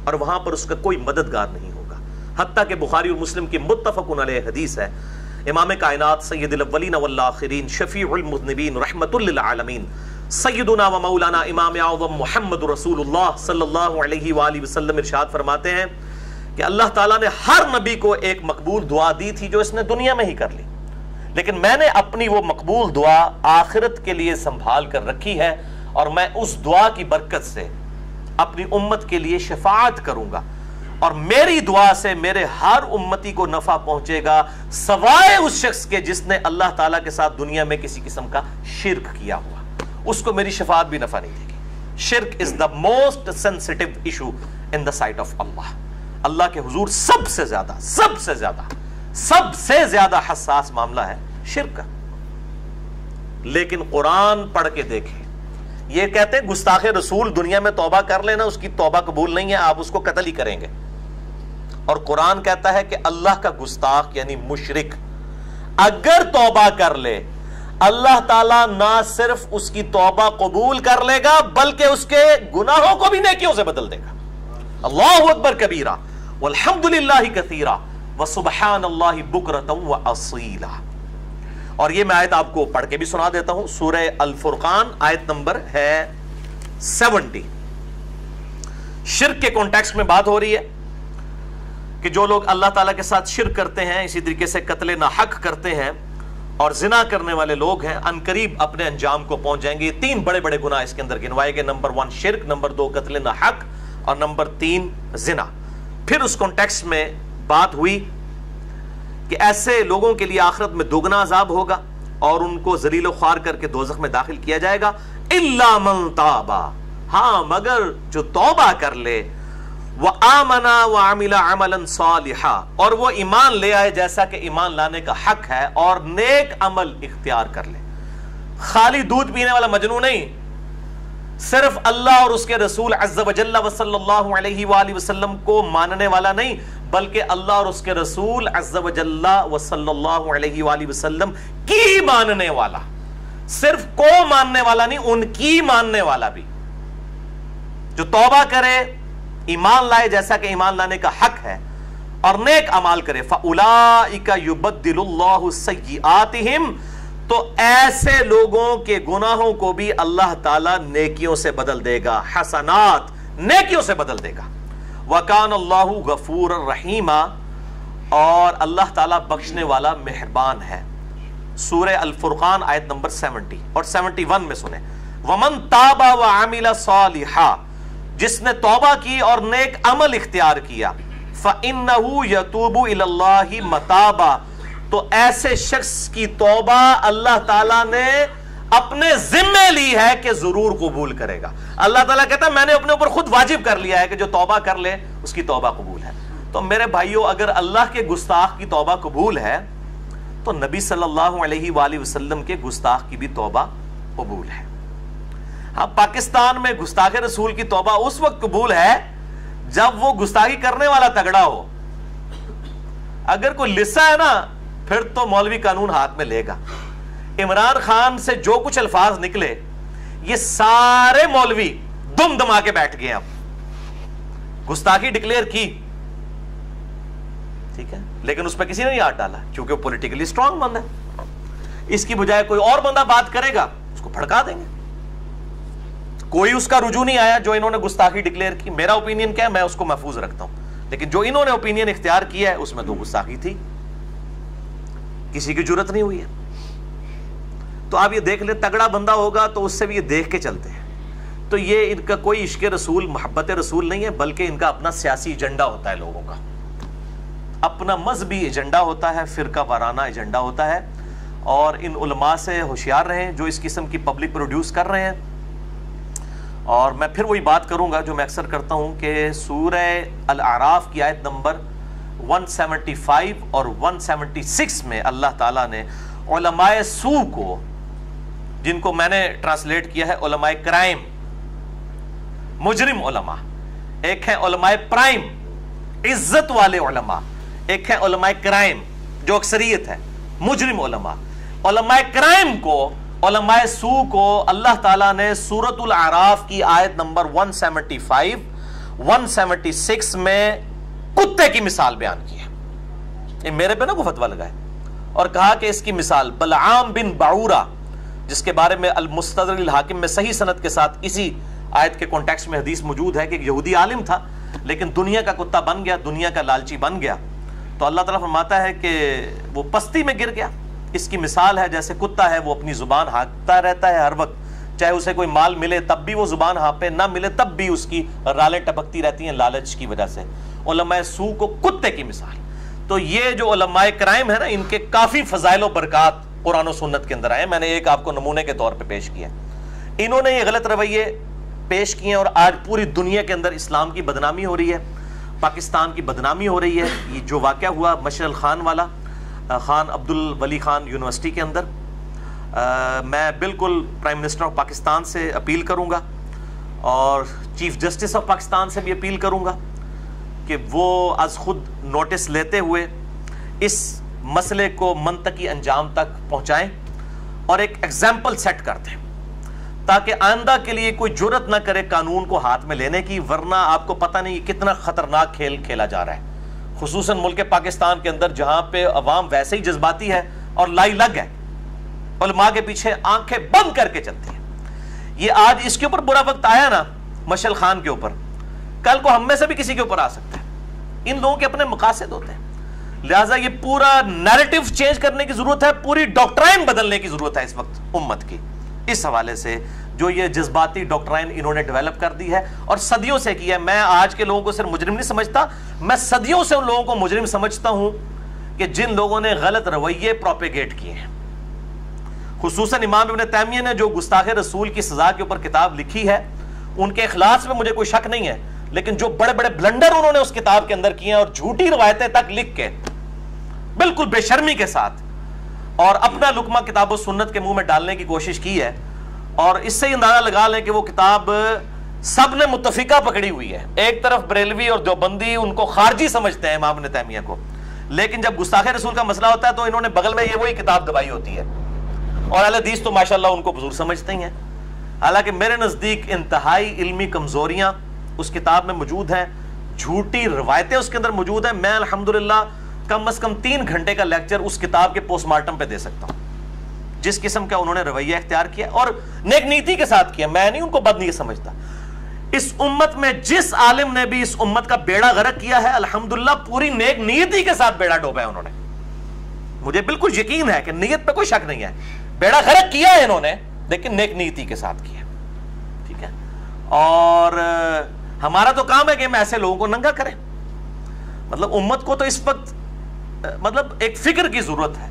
اور وہاں پر اس کا کوئی مددگار نہیں ہوگا۔ حتیٰ کہ بخاری اور مسلم کی متفق علیہ حدیث ہے، امام کائنات سید الاولین والآخرین شفیع المذنبین رحمت للعالمین سیدنا و مولانا امام اعظم محمد رسول اللہ صلی اللہ علیہ وآلہ وسلم ارشاد فرماتے ہیں کہ اللہ تعالیٰ نے ہر نبی کو ایک مقبول دعا دی تھی جو اس نے دنیا میں ہی کر لی، لیکن میں نے اپنی وہ مقبول دعا آخرت کے لیے سنبھال کر رکھی ہے، اور میں اس دعا کی برکت سے اپنی امت کے لیے شفاعت کروں گا، اور میری دعا سے میرے ہر امتی کو نفع پہنچے گا سوائے اس شخص کے جس نے اللہ تعالیٰ کے ساتھ دنیا میں کسی قسم کا شرک کیا ہوا، اس کو میری شفاعت بھی نفع نہیں دے گی۔ شرک is the most sensitive issue in the sight of Allah، اللہ کے حضور سب سے زیادہ حساس معاملہ ہے شرک کا۔ لیکن قرآن پڑھ کے دیکھیں، یہ کہتے ہیں گستاخ رسول دنیا میں توبہ کر لینا، اس کی توبہ قبول نہیں ہے، آپ اس کو قتل ہی کریں گے، اور قرآن کہتا ہے کہ اللہ کا گستاخ یعنی مشرک اگر توبہ کر لے، اللہ تعالیٰ نہ صرف اس کی توبہ قبول کر لے گا بلکہ اس کے گناہوں کو بھی نیکیوں سے بدل دے گا۔ اللہ اکبر کبیرہ والحمدللہ کثیرہ وسبحان اللہ بکرۃ واصیلا۔ اور یہ میں آیت آپ کو پڑھ کے بھی سنا دیتا ہوں، سورہ الفرقان آیت نمبر ہے 70۔ شرک کے کانٹیکسٹ میں بات ہو رہی ہے کہ جو لوگ اللہ تعالیٰ کے ساتھ شرک کرتے ہیں، اسی طریقے سے قتل ناحق کرتے ہیں اور زنا کرنے والے لوگ ہیں، عنقریب اپنے انجام کو پہنچ جائیں گے۔ یہ تین بڑے بڑے گناہ اس کے اندر گنوائے گئے، نمبر 1 شرک، نمبر 2 قتل ناحق، اور نمبر 3 زنا۔ پھر اس کانٹیکسٹ میں بات ہوئی کہ ایسے لوگوں کے لیے آخرت میں دوگنا عذاب ہوگا اور ان کو ذلیل و خوار کر کے دوزخ میں داخل کیا جائے گا، الا من تابا، ہاں مگر جو توبہ کر لے، وآمنا وعمل عملا صالحا، اور وہ ایمان لے آئے جیسا کہ ایمان لانے کا حق ہے، اور نیک عمل اختیار کر لے۔ خالی دودھ پینے والا مجنون نہیں، صرف اللہ اور اس کے رسول عز و جل و صلی اللہ علیہ وآلہ وسلم کو ماننے والا نہیں، بلکہ اللہ اور اس کے رسول عز و جل و صلی اللہ علیہ وآلہ وسلم کی ماننے والا، صرف کو ماننے والا نہیں، ان کی ماننے والا بھی، جو توبہ کرے، ایمان لائے جیسا کہ ایمان لانے کا حق ہے، اور نیک اعمال کرے، فَأُولَئِكَ يُبَدِّلُ اللَّهُ سَيِّئَاتِهِمْ، تو ایسے لوگوں کے گناہوں کو بھی اللہ تعالیٰ نیکیوں سے بدل دے گا، حسنات، نیکیوں سے بدل دے گا۔ وَكَانَ اللَّهُ غَفُورًا رَحِيمًا، اور اللہ تعالیٰ بخشنے والا مہربان ہے۔ سورہ الفرقان آیت نمبر 70 اور 71 میں سنیں، وَمَن تَابَ وَعَمِلَ صَالِحًا، جس نے توبہ کی اور نیک عمل اختیار کیا، فَإِنَّهُ يَتُوبُ إِلَى اللَّهِ مَتَابًا، تو ایسے شخص کی توبہ اللہ تعالیٰ نے اپنے ذمہ لی ہے کہ ضرور قبول کرے گا۔ اللہ تعالیٰ کہتا ہے میں نے اپنے اوپر خود واجب کر لیا ہے کہ جو توبہ کر لے اس کی توبہ قبول ہے۔ تو میرے بھائیوں، اگر اللہ کے گستاخ کی توبہ قبول ہے تو نبی صلی اللہ علیہ وآلہ وسلم کے گستاخ کی بھی توبہ قبول ہے۔ ہاں، پاکستان میں گستاخ رسول کی توبہ اس وقت قبول ہے جب وہ گستاخی کرنے والا تگڑا ہو۔ اگر کوئی لسا ہے نا، پھر تو مولوی قانون ہاتھ میں لے گا۔ عمران خان سے جو کچھ الفاظ نکلے، یہ سارے مولوی دم دما کے بیٹھ گئے، اب گستاخی ڈکلیئر کی، ٹھیک ہے، لیکن اس پہ کسی نے نہیں ہاتھ ڈالا کیونکہ وہ پولیٹیکلی سٹرونگ بندہ ہے۔ اس کی بجائے کوئی اور بندہ بات کرے گا، اس کو پھڑکا دیں گے۔ کوئی اس کا رجوع نہیں آیا جو انہوں نے گستاخی ڈکلیئر کی۔ میرا اوپینین کیا ہے، میں اس کو محفوظ رکھتا ہوں، لیکن جو انہوں نے اوپینین اختیار کیا ہے اس میں تو گستاخی تھی، کسی کی جرت نہیں ہوئی ہے. تو آپ یہ دیکھ لیں تگڑا بندہ ہوگا تو اس سے بھی یہ دیکھ کے چلتے ہیں. تو یہ ان کا کوئی عشق رسول محبت رسول نہیں ہے، بلکہ ان کا اپنا سیاسی ایجنڈا ہوتا ہے، لوگوں کا اپنا مذہبی ایجنڈا ہوتا ہے، فرقہ وارانہ ایجنڈا ہوتا ہے. اور ان علماء سے ہوشیار رہیں جو اس قسم کی پبلک پروڈیوس کر رہے ہیں. اور میں پھر وہی بات کروں گا جو میں اکثر کرتا ہوں کہ سورہ الاعراف کی آیت نمبر 175 اور 176 میں اللہ تعالیٰ نے علماء سو کو، جن کو میں نے ٹرانسلیٹ کیا ہے علماء کرائم، مجرم علماء، ایک ہے علماء پرائم عزت والے علماء، ایک ہے علماء کرائم جو اکثریت ہے مجرم علماء. علماء کرائم کو، علماء سو کو اللہ تعالیٰ نے سورۃ الاعراف کی آیت نمبر 175 176 میں کتے کی مثال بیان کی ہے. یہ میرے پہ نہ کوئی فتویٰ لگا ہے، اور کہا کہ اس کی مثال بلعام بن بعورہ، جس کے بارے میں المستدرک الحاکم میں صحیح سند کے ساتھ اسی آیت کے کانٹیکسٹ میں حدیث موجود ہے کہ ایک یہودی عالم تھا لیکن دنیا کا کتا بن گیا، دنیا کا لالچی بن گیا. تو اللہ تعالیٰ فرماتا ہے کہ وہ پستی میں گر گیا. اس کی مثال ہے جیسے کتا ہے، وہ اپنی زبان ہانکتا رہتا ہے ہر وقت، چاہے اسے کوئی مال ملے تب بھی وہ زبان ہانپے، نہ ملے تب بھی اس کی رالیں ٹپکتی رہتی ہیں لالچ کی وجہ سے. علماء سو کو کتے کی مثال. تو یہ جو علماء کرائم ہے نا، ان کے کافی فضائل و برکات قرآن و سنت کے اندر آئے. میں نے ایک آپ کو نمونے کے طور پہ پیش کیا. انہوں نے یہ غلط رویے پیش کیے اور آج پوری دنیا کے اندر اسلام کی بدنامی ہو رہی ہے، پاکستان کی بدنامی ہو رہی ہے. یہ جو واقعہ ہوا مشعل خان والا، خان عبد الولی خان یونیورسٹی کے اندر، میں بالکل پرائم منسٹر آف پاکستان سے اپیل کروں گا اور چیف جسٹس آف پاکستان سے بھی اپیل کروں گا کہ وہ از خود نوٹس لیتے ہوئے اس مسئلے کو منطقی انجام تک پہنچائیں اور ایک ایگزامپل سیٹ کر دیں، تاکہ آئندہ کے لیے کوئی جرت نہ کرے قانون کو ہاتھ میں لینے کی. ورنہ آپ کو پتہ نہیں کتنا خطرناک کھیل کھیلا جا رہا ہے، خصوصاً ملک پاکستان کے اندر جہاں پہ عوام ویسے ہی جذباتی ہے اور لائی لگ ہے، علماء کے پیچھے آنکھیں بند کر کے چلتی ہیں. یہ آج اس کے اوپر برا وقت آیا نا مشعل خان کے اوپر، کل کو ہم میں سے بھی کسی کے اوپر آ سکتا ہے. ان لوگوں کے اپنے مقاصد ہوتے ہیں، لہٰذا یہ پورا نیریٹو چینج کرنے کی ضرورت ہے، پوری ڈاکٹرائن بدلنے کی ضرورت ہے اس وقت امت کی. اس حوالے سے جو یہ جذباتی ڈاکٹرائن انہوں نے ڈیولپ کر دی ہے اور صدیوں سے کی ہے. میں آج کے لوگوں کو صرف مجرم نہیں سمجھتا، میں صدیوں سے ان لوگوں کو مجرم سمجھتا ہوں کہ جن لوگوں نے غلط رویے پروپیگیٹ کیے ہیں. خصوصاً امام ابن تیمیہ نے جو گستاخ رسول کی سزا کے اوپر کتاب لکھی ہے، ان کے اخلاص میں مجھے کوئی شک نہیں ہے، لیکن جو بڑے بڑے بلنڈر انہوں نے اس کتاب کے اندر کیے ہیں اور جھوٹی روایتیں تک لکھ کے بالکل بے شرمی کے ساتھ اور اپنا لقمہ کتاب و سنت کے منہ میں ڈالنے کی کوشش کی ہے. اور اس سے اندازہ لگا لیں کہ وہ کتاب سب نے متفقہ پکڑی ہوئی ہے. ایک طرف بریلوی اور دیوبندی ان کو خارجی سمجھتے ہیں امام ابن تیمیہ کو، لیکن جب گستاخ رسول کا مسئلہ ہوتا ہے تو انہوں نے بغل میں یہ وہی کتاب دبائی ہوتی ہے. اور اہل حدیث تو ماشاءاللہ ان کو بزرگ سمجھتے ہی ہیں، حالانکہ میرے نزدیک انتہائی علمی کمزوریاں اس کتاب میں موجود ہیں، جھوٹی روایتیں اس کے اندر موجود ہیں. میں الحمدللہ کم از کم 3 گھنٹے کا لیکچر اس کتاب کے پوسٹ مارٹم پہ دے سکتا ہوں، جس قسم کا انہوں نے رویہ اختیار کیا اور نیک نیتی کے ساتھ کیا. میں نہیں ان کو بد نہیں سمجھتا. اس امت میں جس عالم نے بھی اس امت کا بیڑا غرق کیا ہے، الحمدللہ پوری نیک نیتی کے ساتھ بیڑا ڈوبا ہے انہوں نے. مجھے بالکل یقین ہے کہ نیت پہ کوئی شک نہیں ہے، بیڑا غرق کیا ہے انہوں نے، لیکن نیک نیتی کے ساتھ کیا. ٹھیک ہے، اور ہمارا تو کام ہے کہ ہم ایسے لوگوں کو ننگا کریں. مطلب امت کو تو اس وقت مطلب ایک فکر کی ضرورت ہے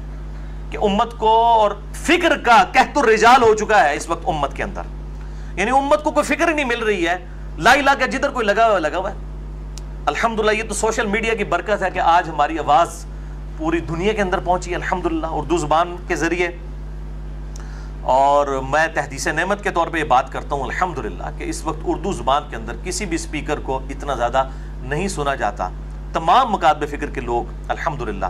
کہ امت کو، اور فکر کا قحط الرجال ہو چکا ہے اس وقت امت کے اندر. یعنی امت کو کوئی فکر ہی نہیں مل رہی ہے، لائی لا کے جدھر کوئی لگا ہوا ہے. الحمدللہ یہ تو سوشل میڈیا کی برکت ہے کہ آج ہماری آواز پوری دنیا کے اندر پہنچی الحمدللہ اردو زبان کے ذریعے. اور میں تحدیث نعمت کے طور پہ یہ بات کرتا ہوں الحمدللہ کہ اس وقت اردو زبان کے اندر کسی بھی اسپیکر کو اتنا زیادہ نہیں سنا جاتا. تمام مکاتب فکر کے لوگ الحمدللہ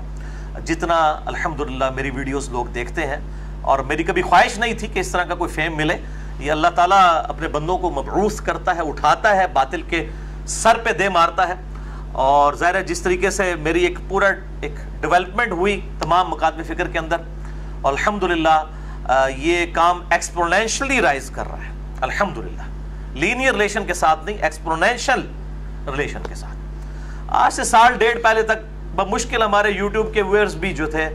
جتنا الحمدللہ میری ویڈیوز لوگ دیکھتے ہیں، اور میری کبھی خواہش نہیں تھی کہ اس طرح کا کوئی فیم ملے. یہ اللہ تعالیٰ اپنے بندوں کو مبعوث کرتا ہے، اٹھاتا ہے، باطل کے سر پہ دے مارتا ہے. اور ظاہر ہے جس طریقے سے میری ایک پورا ایک ڈیولپمنٹ ہوئی تمام مکاتب فکر کے اندر، الحمدللہ یہ کام ایکسپونینشلی رائز کر رہا ہے الحمدللہ. لینئر ریلیشن کے ساتھ نہیں، ایکسپونینشل ریلیشن کے ساتھ. آج سے سال ڈیڑھ پہلے تک بمشکل ہمارے یوٹیوب کے ویئرز بھی جو تھے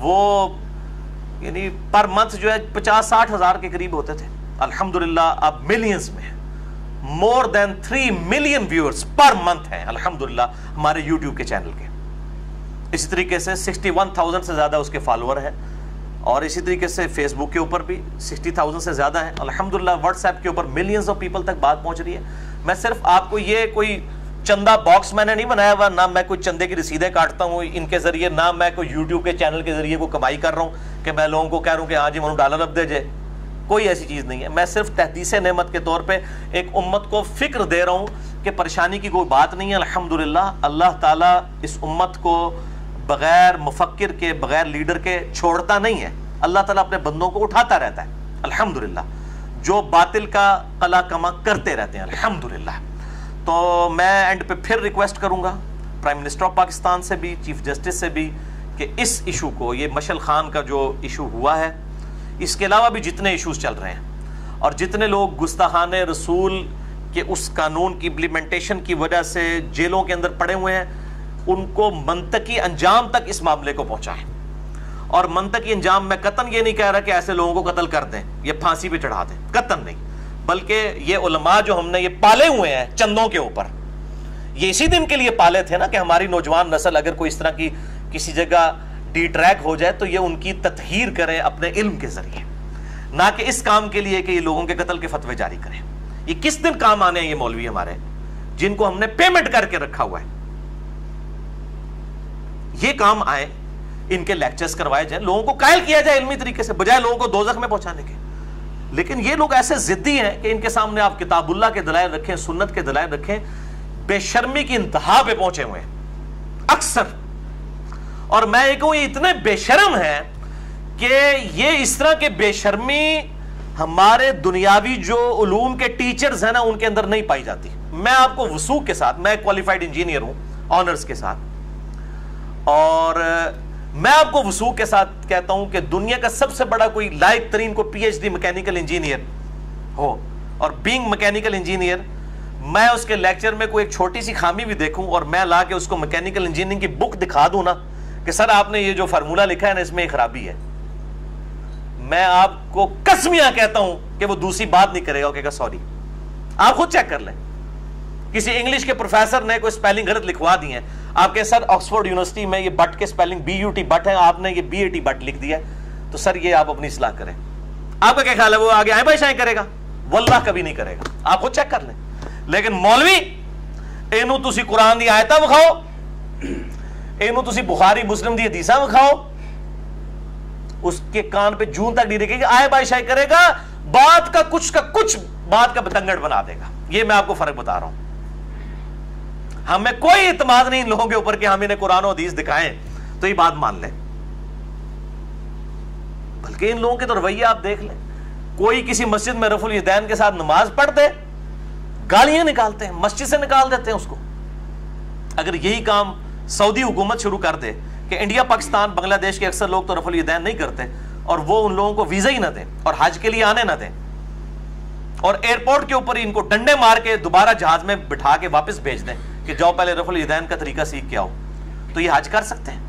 وہ یعنی پر منتھ جو ہے 50-60 ہزار کے قریب ہوتے تھے. الحمدللہ اب ملینز میں مور دین 3 ملین ویورز پر منتھ ہیں الحمدللہ ہمارے یوٹیوب کے چینل کے. اسی طریقے سے 61,000 سے زیادہ اس کے فالوور ہیں, اور اسی طریقے سے فیس بک کے اوپر بھی 60,000 سے زیادہ ہیں الحمدللہ. واٹس ایپ کے اوپر ملینز آف پیپل تک بات پہنچ رہی ہے. میں صرف آپ کو یہ کوئی چندہ باکس میں نے نہیں بنایا ہوا, نہ میں کوئی چندے کی رسیدیں کاٹتا ہوں ان کے ذریعے, نہ میں کوئی یوٹیوب کے چینل کے ذریعے کوئی کمائی کر رہا ہوں کہ میں لوگوں کو کہہ رہا ہوں کہ ہاں جی منو ڈالر اب دے جائے. کوئی ایسی چیز نہیں ہے. میں صرف تحدیث نعمت کے طور پہ ایک امت کو فکر دے رہا ہوں کہ پریشانی کی کوئی بات نہیں ہے الحمدللہ. اللہ تعالیٰ اس امت کو بغیر مفکر کے, بغیر لیڈر کے چھوڑتا نہیں ہے. اللہ تعالیٰ اپنے بندوں کو اٹھاتا رہتا ہے الحمدللہ, جو باطل کا قلع کما کرتے رہتے ہیں الحمدللہ. تو میں اینڈ پہ پھر ریکویسٹ کروں گا پرائم منسٹر آف پاکستان سے بھی, چیف جسٹس سے بھی, کہ اس ایشو کو, یہ مشعل خان کا جو ایشو ہوا ہے, اس کے علاوہ بھی جتنے ایشوز چل رہے ہیں اور جتنے لوگ گستاخان رسول کے اس قانون کی امپلیمنٹیشن کی وجہ سے جیلوں کے اندر پڑے ہوئے ہیں, ان کو منطقی انجام تک اس معاملے کو پہنچائیں. اور منطقی انجام میں قطعاً یہ نہیں کہہ رہا کہ ایسے لوگوں کو قتل کر دیں یا پھانسی پہ چڑھا دیں, قطعاً نہیں, بلکہ یہ علماء جو ہم نے یہ پالے ہوئے ہیں چندوں کے اوپر, یہ اسی دن کے لیے پالے تھے نا کہ ہماری نوجوان نسل اگر کوئی اس طرح کی کسی جگہ ڈی ٹریک ہو جائے تو یہ ان کی تطہیر کریں اپنے علم کے ذریعے, نہ کہ اس کام کے لیے کہ یہ لوگوں کے قتل کے فتوے جاری کریں. یہ کس دن کام آنے ہیں یہ مولوی ہمارے, جن کو ہم نے پیمنٹ کر کے رکھا ہوا ہے, یہ کام آئے, ان کے لیکچرز کروائے جائیں, لوگوں کو قائل کیا جائے علمی طریقے سے, بجائے لوگوں کو دوزخ میں پہنچانے کے. لیکن یہ لوگ ایسے ضدی ہیں کہ ان کے سامنے آپ کتاب اللہ کے دلائل رکھیں, سنت کے دلائل رکھیں, بے شرمی کی انتہا پہ پہنچے ہوئے ہیں اکثر. اور میں یہ کہوں یہ اتنے بے شرم ہیں کہ یہ اس طرح کے بے شرمی ہمارے دنیاوی جو علوم کے ٹیچرز ہیں نا ان کے اندر نہیں پائی جاتی. میں آپ کو وثوق کے ساتھ, میں کوالیفائڈ انجینئر ہوں آنرز کے ساتھ, اور میں آپ کو وثوق کے ساتھ کہتا ہوں کہ دنیا کا سب سے بڑا کوئی لائق ترین کو P H D mechanical engineer ہو, اور بینگ میکینیکل انجینئر, میں اس کے لیکچر میں کوئی ایک چھوٹی سی خامی بھی دیکھوں اور میں لا کے اس کو میکینیکل انجینئرنگ کی بک دکھا دوں نا کہ سر آپ نے یہ جو فارمولہ لکھا ہے نا اس میں ایک خرابی ہے, میں آپ کو قسمیاں کہتا ہوں کہ وہ دوسری بات نہیں کرے گا, کہے گا سوری. آپ خود چیک کر لیں, کسی انگلش کے پروفیسر نے کوئی سپیلنگ غلط لکھوا دی ہے, آپ کے سر آکسفورڈ یونیورسٹی میں یہ بٹ کے سپیلنگ BUT بٹ ہے, آپ نے یہ BAT بٹ لکھ دیا ہے, تو سر یہ آپ اپنی اصلاح کریں. آپ کا کیا خیال ہے وہ آگے آئیں بھائی شائیں کرے گا؟ واللہ کبھی نہیں کرے گا, آپ خود چیک کر لیں. لیکن مولوی اینو تسی قرآن دی آیتاں بکھاؤ, اینو تسی بخاری مسلم دی حدیثاں بکھاؤ, اس کے کان پہ جون تک نہیں رکھے گا, آئے بھائی شائیں کرے گا, بات کا کچھ بات کا بتنگڑ بنا دے گا. یہ میں آپ کو فرق بتا رہا ہوں. ہمیں کوئی اعتماد نہیں ان لوگوں کے اوپر کہ ہم انہیں قرآن و حدیث دکھائیں تو یہ بات مان لیں, بلکہ ان لوگوں کے تو رویہ آپ دیکھ لیں. کوئی کسی مسجد میں رفع الیدین کے ساتھ نماز پڑھ دے, گالیاں نکالتے ہیں, مسجد سے نکال دیتے ہیں اس کو. اگر یہی کام سعودی حکومت شروع کر دے کہ انڈیا پاکستان بنگلہ دیش کے اکثر لوگ تو رفع الیدین نہیں کرتے, اور وہ ان لوگوں کو ویزا ہی نہ دیں اور حج کے لیے آنے نہ دیں, اور ایئرپورٹ کے اوپر ان کو ڈنڈے مار کے دوبارہ جہاز میں بٹھا کے واپس بھیج دیں کہ جاؤ پہلے رفع الیدین کا طریقہ سیکھ کے آؤ, تو یہ حج کر سکتے ہیں.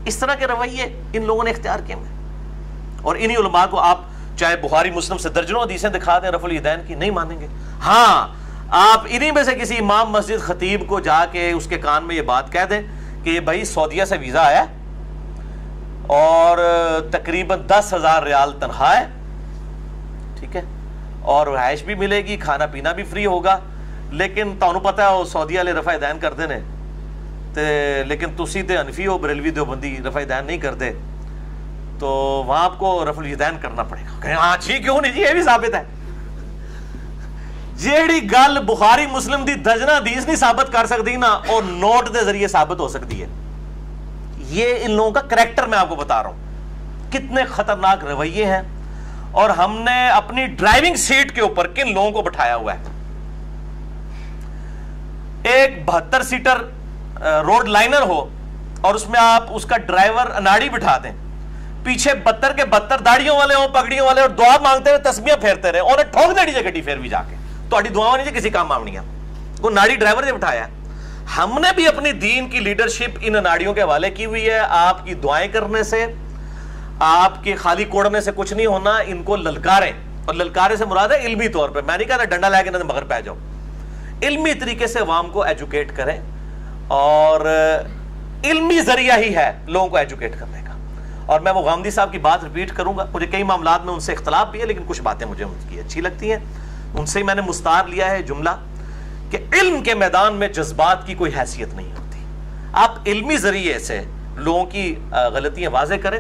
اس طرح کے رویے ان لوگوں نے اختیار کیے ہیں, اور انہی علماء کو آپ چاہے بخاری مسلم سے درجنوں حدیثیں دکھا دیں رفع الیدین کی, نہیں مانیں گے. ہاں آپ انہی میں سے کسی امام مسجد خطیب کو جا کے اس کے کان میں یہ بات کہہ دیں کہ یہ بھائی سعودیہ سے ویزا آیا اور تقریباً 10,000 ریال تنخواہ ہے, ٹھیک ہے, اور رہائش بھی ملے گی, کھانا پینا بھی فری ہوگا, لیکن تانوں پتہ ہے وہ سعودی والے رفع الیدین کرتے ہیں لیکن تسی تے حنفی ہو, بریلوی دیوبندی رفع الیدین نہیں کرتے, تو وہاں آپ کو رفع الیدین کرنا پڑے گا. کہ ہاں جی کیوں نہیں جی, یہ بھی ثابت ہے. جیڑی گل بخاری مسلم دی دجنا حدیث نہیں ثابت کر سکتی نا, اور نوٹ دے ذریعے ثابت ہو سکتی ہے. یہ ان لوگوں کا کریکٹر میں آپ کو بتا رہا ہوں, کتنے خطرناک رویے ہیں. اور ہم نے اپنی ڈرائیونگ سیٹ کے اوپر کن لوگوں کو بٹھایا ہوا ہے. ایک 72 سیٹر روڈ لائنر ہو اور اس میں آپ اس کا ڈرائیور اناڑی بٹھا دیں, پیچھے 72 کے 72 داڑیوں والے ہوں, پگڑیوں والے, اور دعا مانگتے ہوئے تسبیحاں پھیرتے رہے, اور ٹھوک دے گڈی پھر بھی جا کے تو کسی کام آونی ہے. وہ ناڑی ڈرائیور نے بٹھایا. ہم نے بھی اپنی دین کی لیڈرشپ ان اناڑیوں کے حوالے کی ہوئی ہے. آپ کی دعائیں کرنے سے، آپ کے خالی کوڑنے سے کچھ نہیں ہونا. ان کو للکاریں، اور للکارے سے مراد ہے علمی طور پہ. میں نہیں کہتا ڈنڈا لے کے نہ مگر پہ جاؤ. علمی طریقے سے عوام کو ایجوکیٹ کریں، اور علمی ذریعہ ہی ہے لوگوں کو ایجوکیٹ کرنے کا. اور میں وہ غامدی صاحب کی بات ریپیٹ کروں گا. مجھے کئی معاملات میں ان سے اختلاف بھی ہے، لیکن کچھ باتیں مجھے ان کی اچھی لگتی ہیں. ان سے ہی میں نے مستعار لیا ہے جملہ کہ علم کے میدان میں جذبات کی کوئی حیثیت نہیں ہوتی. آپ علمی ذریعے سے لوگوں کی غلطیاں واضح کریں،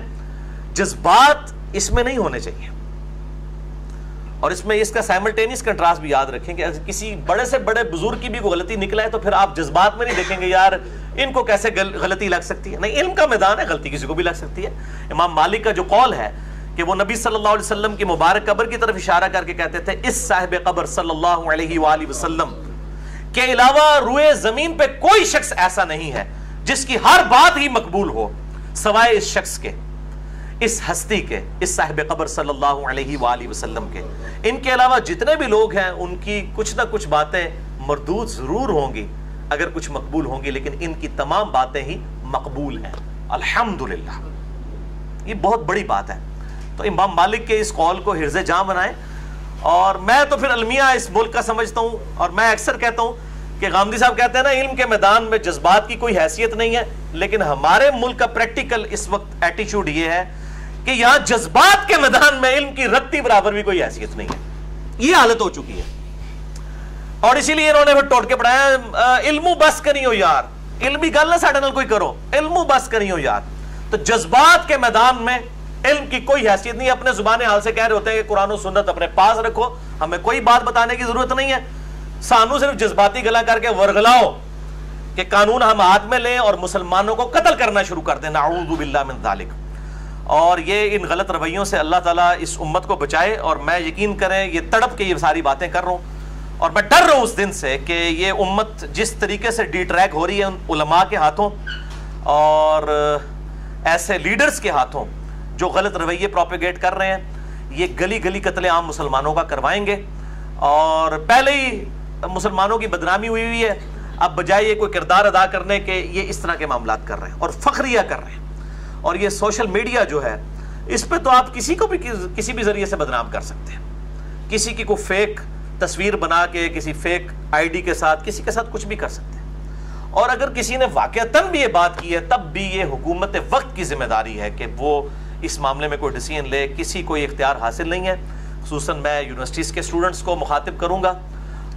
جذبات اس میں نہیں ہونے چاہیے. اور اس میں اس کا سائملٹینیس کنٹراسٹ بھی یاد رکھیں کہ کسی بڑے سے بڑے بزرگ کی بھی کوئی غلطی نکلا ہے تو پھر آپ جذبات میں نہیں دیکھیں گے یار ان کو کیسے غلطی لگ سکتی ہے. نہیں، علم کا میدان ہے، غلطی کسی کو بھی لگ سکتی ہے. امام مالک کا جو قول ہے کہ وہ نبی صلی اللہ علیہ وسلم کی مبارک قبر کی طرف اشارہ کر کے کہتے تھے اس صاحب قبر صلی اللہ علیہ وآلہ وسلم کے علاوہ روئے زمین پہ کوئی شخص ایسا نہیں ہے جس کی ہر بات ہی مقبول ہو سوائے اس شخص کے، اس ہستی کے، اس صاحب قبر صلی اللہ علیہ وآلہ وسلم کے. ان کے علاوہ جتنے بھی لوگ ہیں ان کی کچھ نہ کچھ باتیں مردود ضرور ہوں گی، اگر کچھ مقبول ہوں گی، لیکن ان کی تمام باتیں ہی مقبول ہیں. الحمدللہ، یہ بہت بڑی بات ہے. تو امام مالک کے اس قول کو حرز جاں بنائیں. اور میں تو پھر المیہ اس ملک کا سمجھتا ہوں، اور میں اکثر کہتا ہوں کہ غامدی صاحب کہتے ہیں نا علم کے میدان میں جذبات کی کوئی حیثیت نہیں ہے، لیکن ہمارے ملک کا پریکٹیکل اس وقت ایٹیچیوڈ یہ ہے کہ یہاں جذبات کے میدان میں علم کی رتی برابر بھی کوئی حیثیت نہیں ہے. یہ حالت ہو چکی ہے. اور اسی لیے انہوں نے پھر ٹوٹ کے پڑھایا علمو بس کری ہو یار، علمی گل نہ ساڈے نال کوئی کرو، علمو بس کری ہو یار. تو جذبات کے میدان میں علم کی کوئی حیثیت نہیں. اپنے زبان حال سے کہہ رہے ہوتے ہیں کہ قرآن و سنت اپنے پاس رکھو، ہمیں کوئی بات بتانے کی ضرورت نہیں ہے. سانو صرف جذباتی گلا کر کے ورغلاؤ کہ قانون ہم ہاتھ میں لیں اور مسلمانوں کو قتل کرنا شروع کر دیں. نعوذ باللہ من ذالک. اور یہ ان غلط رویوں سے اللہ تعالیٰ اس امت کو بچائے. اور میں یقین کریں یہ تڑپ کے یہ ساری باتیں کر رہا ہوں، اور میں ڈر رہا ہوں اس دن سے کہ یہ امت جس طریقے سے ڈی ٹریک ہو رہی ہے ان علماء کے ہاتھوں اور ایسے لیڈرز کے ہاتھوں جو غلط رویے پروپیگیٹ کر رہے ہیں، یہ گلی گلی قتل عام مسلمانوں کا کروائیں گے. اور پہلے ہی مسلمانوں کی بدنامی ہوئی ہوئی ہے، اب بجائے یہ کوئی کردار ادا کرنے کے یہ اس طرح کے معاملات کر رہے ہیں اور فخریہ کر رہے ہیں. اور یہ سوشل میڈیا جو ہے اس پہ تو آپ کسی کو بھی کسی بھی ذریعے سے بدنام کر سکتے ہیں. کسی کی کوئی فیک تصویر بنا کے کسی فیک آئی ڈی کے ساتھ کسی کے ساتھ کچھ بھی کر سکتے ہیں. اور اگر کسی نے واقعتاً بھی یہ بات کی ہے تب بھی یہ حکومت وقت کی ذمہ داری ہے کہ وہ اس معاملے میں کوئی ڈیسیژن لے. کسی کو یہ اختیار حاصل نہیں ہے. خصوصاً میں یونیورسٹیز کے اسٹوڈنٹس کو مخاطب کروں گا،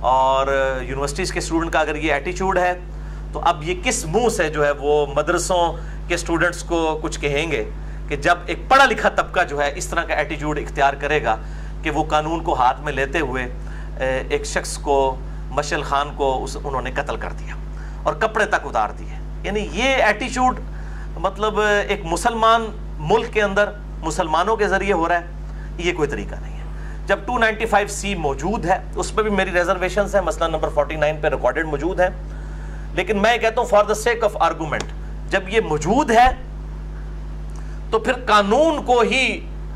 اور یونیورسٹیز کے اسٹوڈنٹ کا اگر یہ ایٹیچیوڈ ہے تو اب یہ کس منہ سے جو ہے وہ مدرسوں کے اسٹوڈنٹس کو کچھ کہیں گے کہ جب ایک پڑھا لکھا طبقہ جو ہے اس طرح کا ایٹیچیوڈ اختیار کرے گا کہ وہ قانون کو ہاتھ میں لیتے ہوئے ایک شخص کو، مشعل خان کو انہوں نے قتل کر دیا اور کپڑے تک اتار دیے. یعنی یہ ایٹیچیوڈ مطلب ایک مسلمان ملک کے اندر مسلمانوں کے ذریعے ہو رہا ہے، یہ کوئی طریقہ نہیں ہے. جب 295C موجود ہے اس پہ بھی میری ریزرویشنز ہیں، مثلا نمبر 49 پہ ریکارڈڈ موجود ہے. لیکن میں کہتا ہوں for the sake of argument, جب یہ موجود ہے تو پھر قانون کو ہی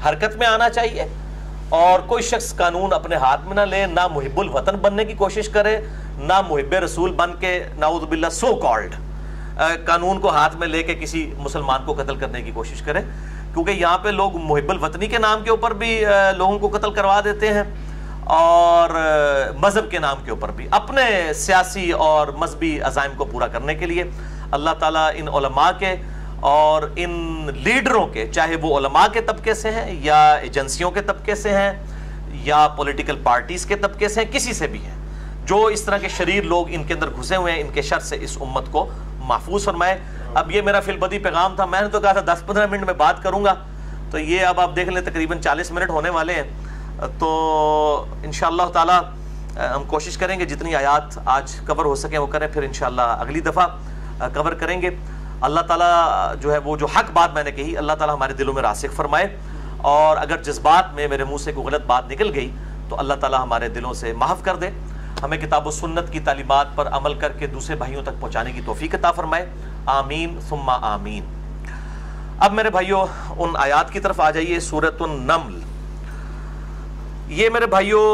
حرکت میں آنا چاہیے، اور کوئی شخص قانون اپنے ہاتھ میں نہ لے، نہ محب الوطن بننے کی کوشش کرے، نہ محب رسول بن کے نعوذ باللہ سو کالڈ قانون کو ہاتھ میں لے کے کسی مسلمان کو قتل کرنے کی کوشش کرے. کیونکہ یہاں پہ لوگ محب الوطنی کے نام کے اوپر بھی لوگوں کو قتل کروا دیتے ہیں، اور مذہب کے نام کے اوپر بھی اپنے سیاسی اور مذہبی عزائم کو پورا کرنے کے لیے. اللہ تعالیٰ ان علماء کے اور ان لیڈروں کے، چاہے وہ علماء کے طبقے سے ہیں یا ایجنسیوں کے طبقے سے ہیں یا پولیٹیکل پارٹیز کے طبقے سے ہیں، کسی سے بھی ہیں، جو اس طرح کے شریر لوگ ان کے اندر گھسے ہوئے ہیں، ان کے شر سے اس امت کو محفوظ فرمائے. اب یہ میرا فی البدی پیغام تھا. میں نے تو کہا تھا 10-15 منٹ میں بات کروں گا، تو یہ اب آپ دیکھ لیں تقریباً 40 منٹ ہونے والے ہیں. تو انشاءاللہ تعالی ہم کوشش کریں گے جتنی آیات آج کور ہو سکیں وہ کریں، پھر انشاءاللہ اگلی دفعہ کور کریں گے. اللہ تعالیٰ جو ہے وہ جو حق بات میں نے کہی اللہ تعالیٰ ہمارے دلوں میں راسخ فرمائے، اور اگر جذبات میں میرے منہ سے کوئی غلط بات نکل گئی تو اللہ تعالیٰ ہمارے دلوں سے معاف کر دے. ہمیں کتاب و سنت کی تعلیمات پر عمل کر کے دوسرے بھائیوں تک پہنچانے کی توفیق عطا فرمائے. آمین ثم آمین. اب میرے بھائیوں ان آیات کی طرف آ جائیے. سورۃ النمل، یہ میرے بھائیوں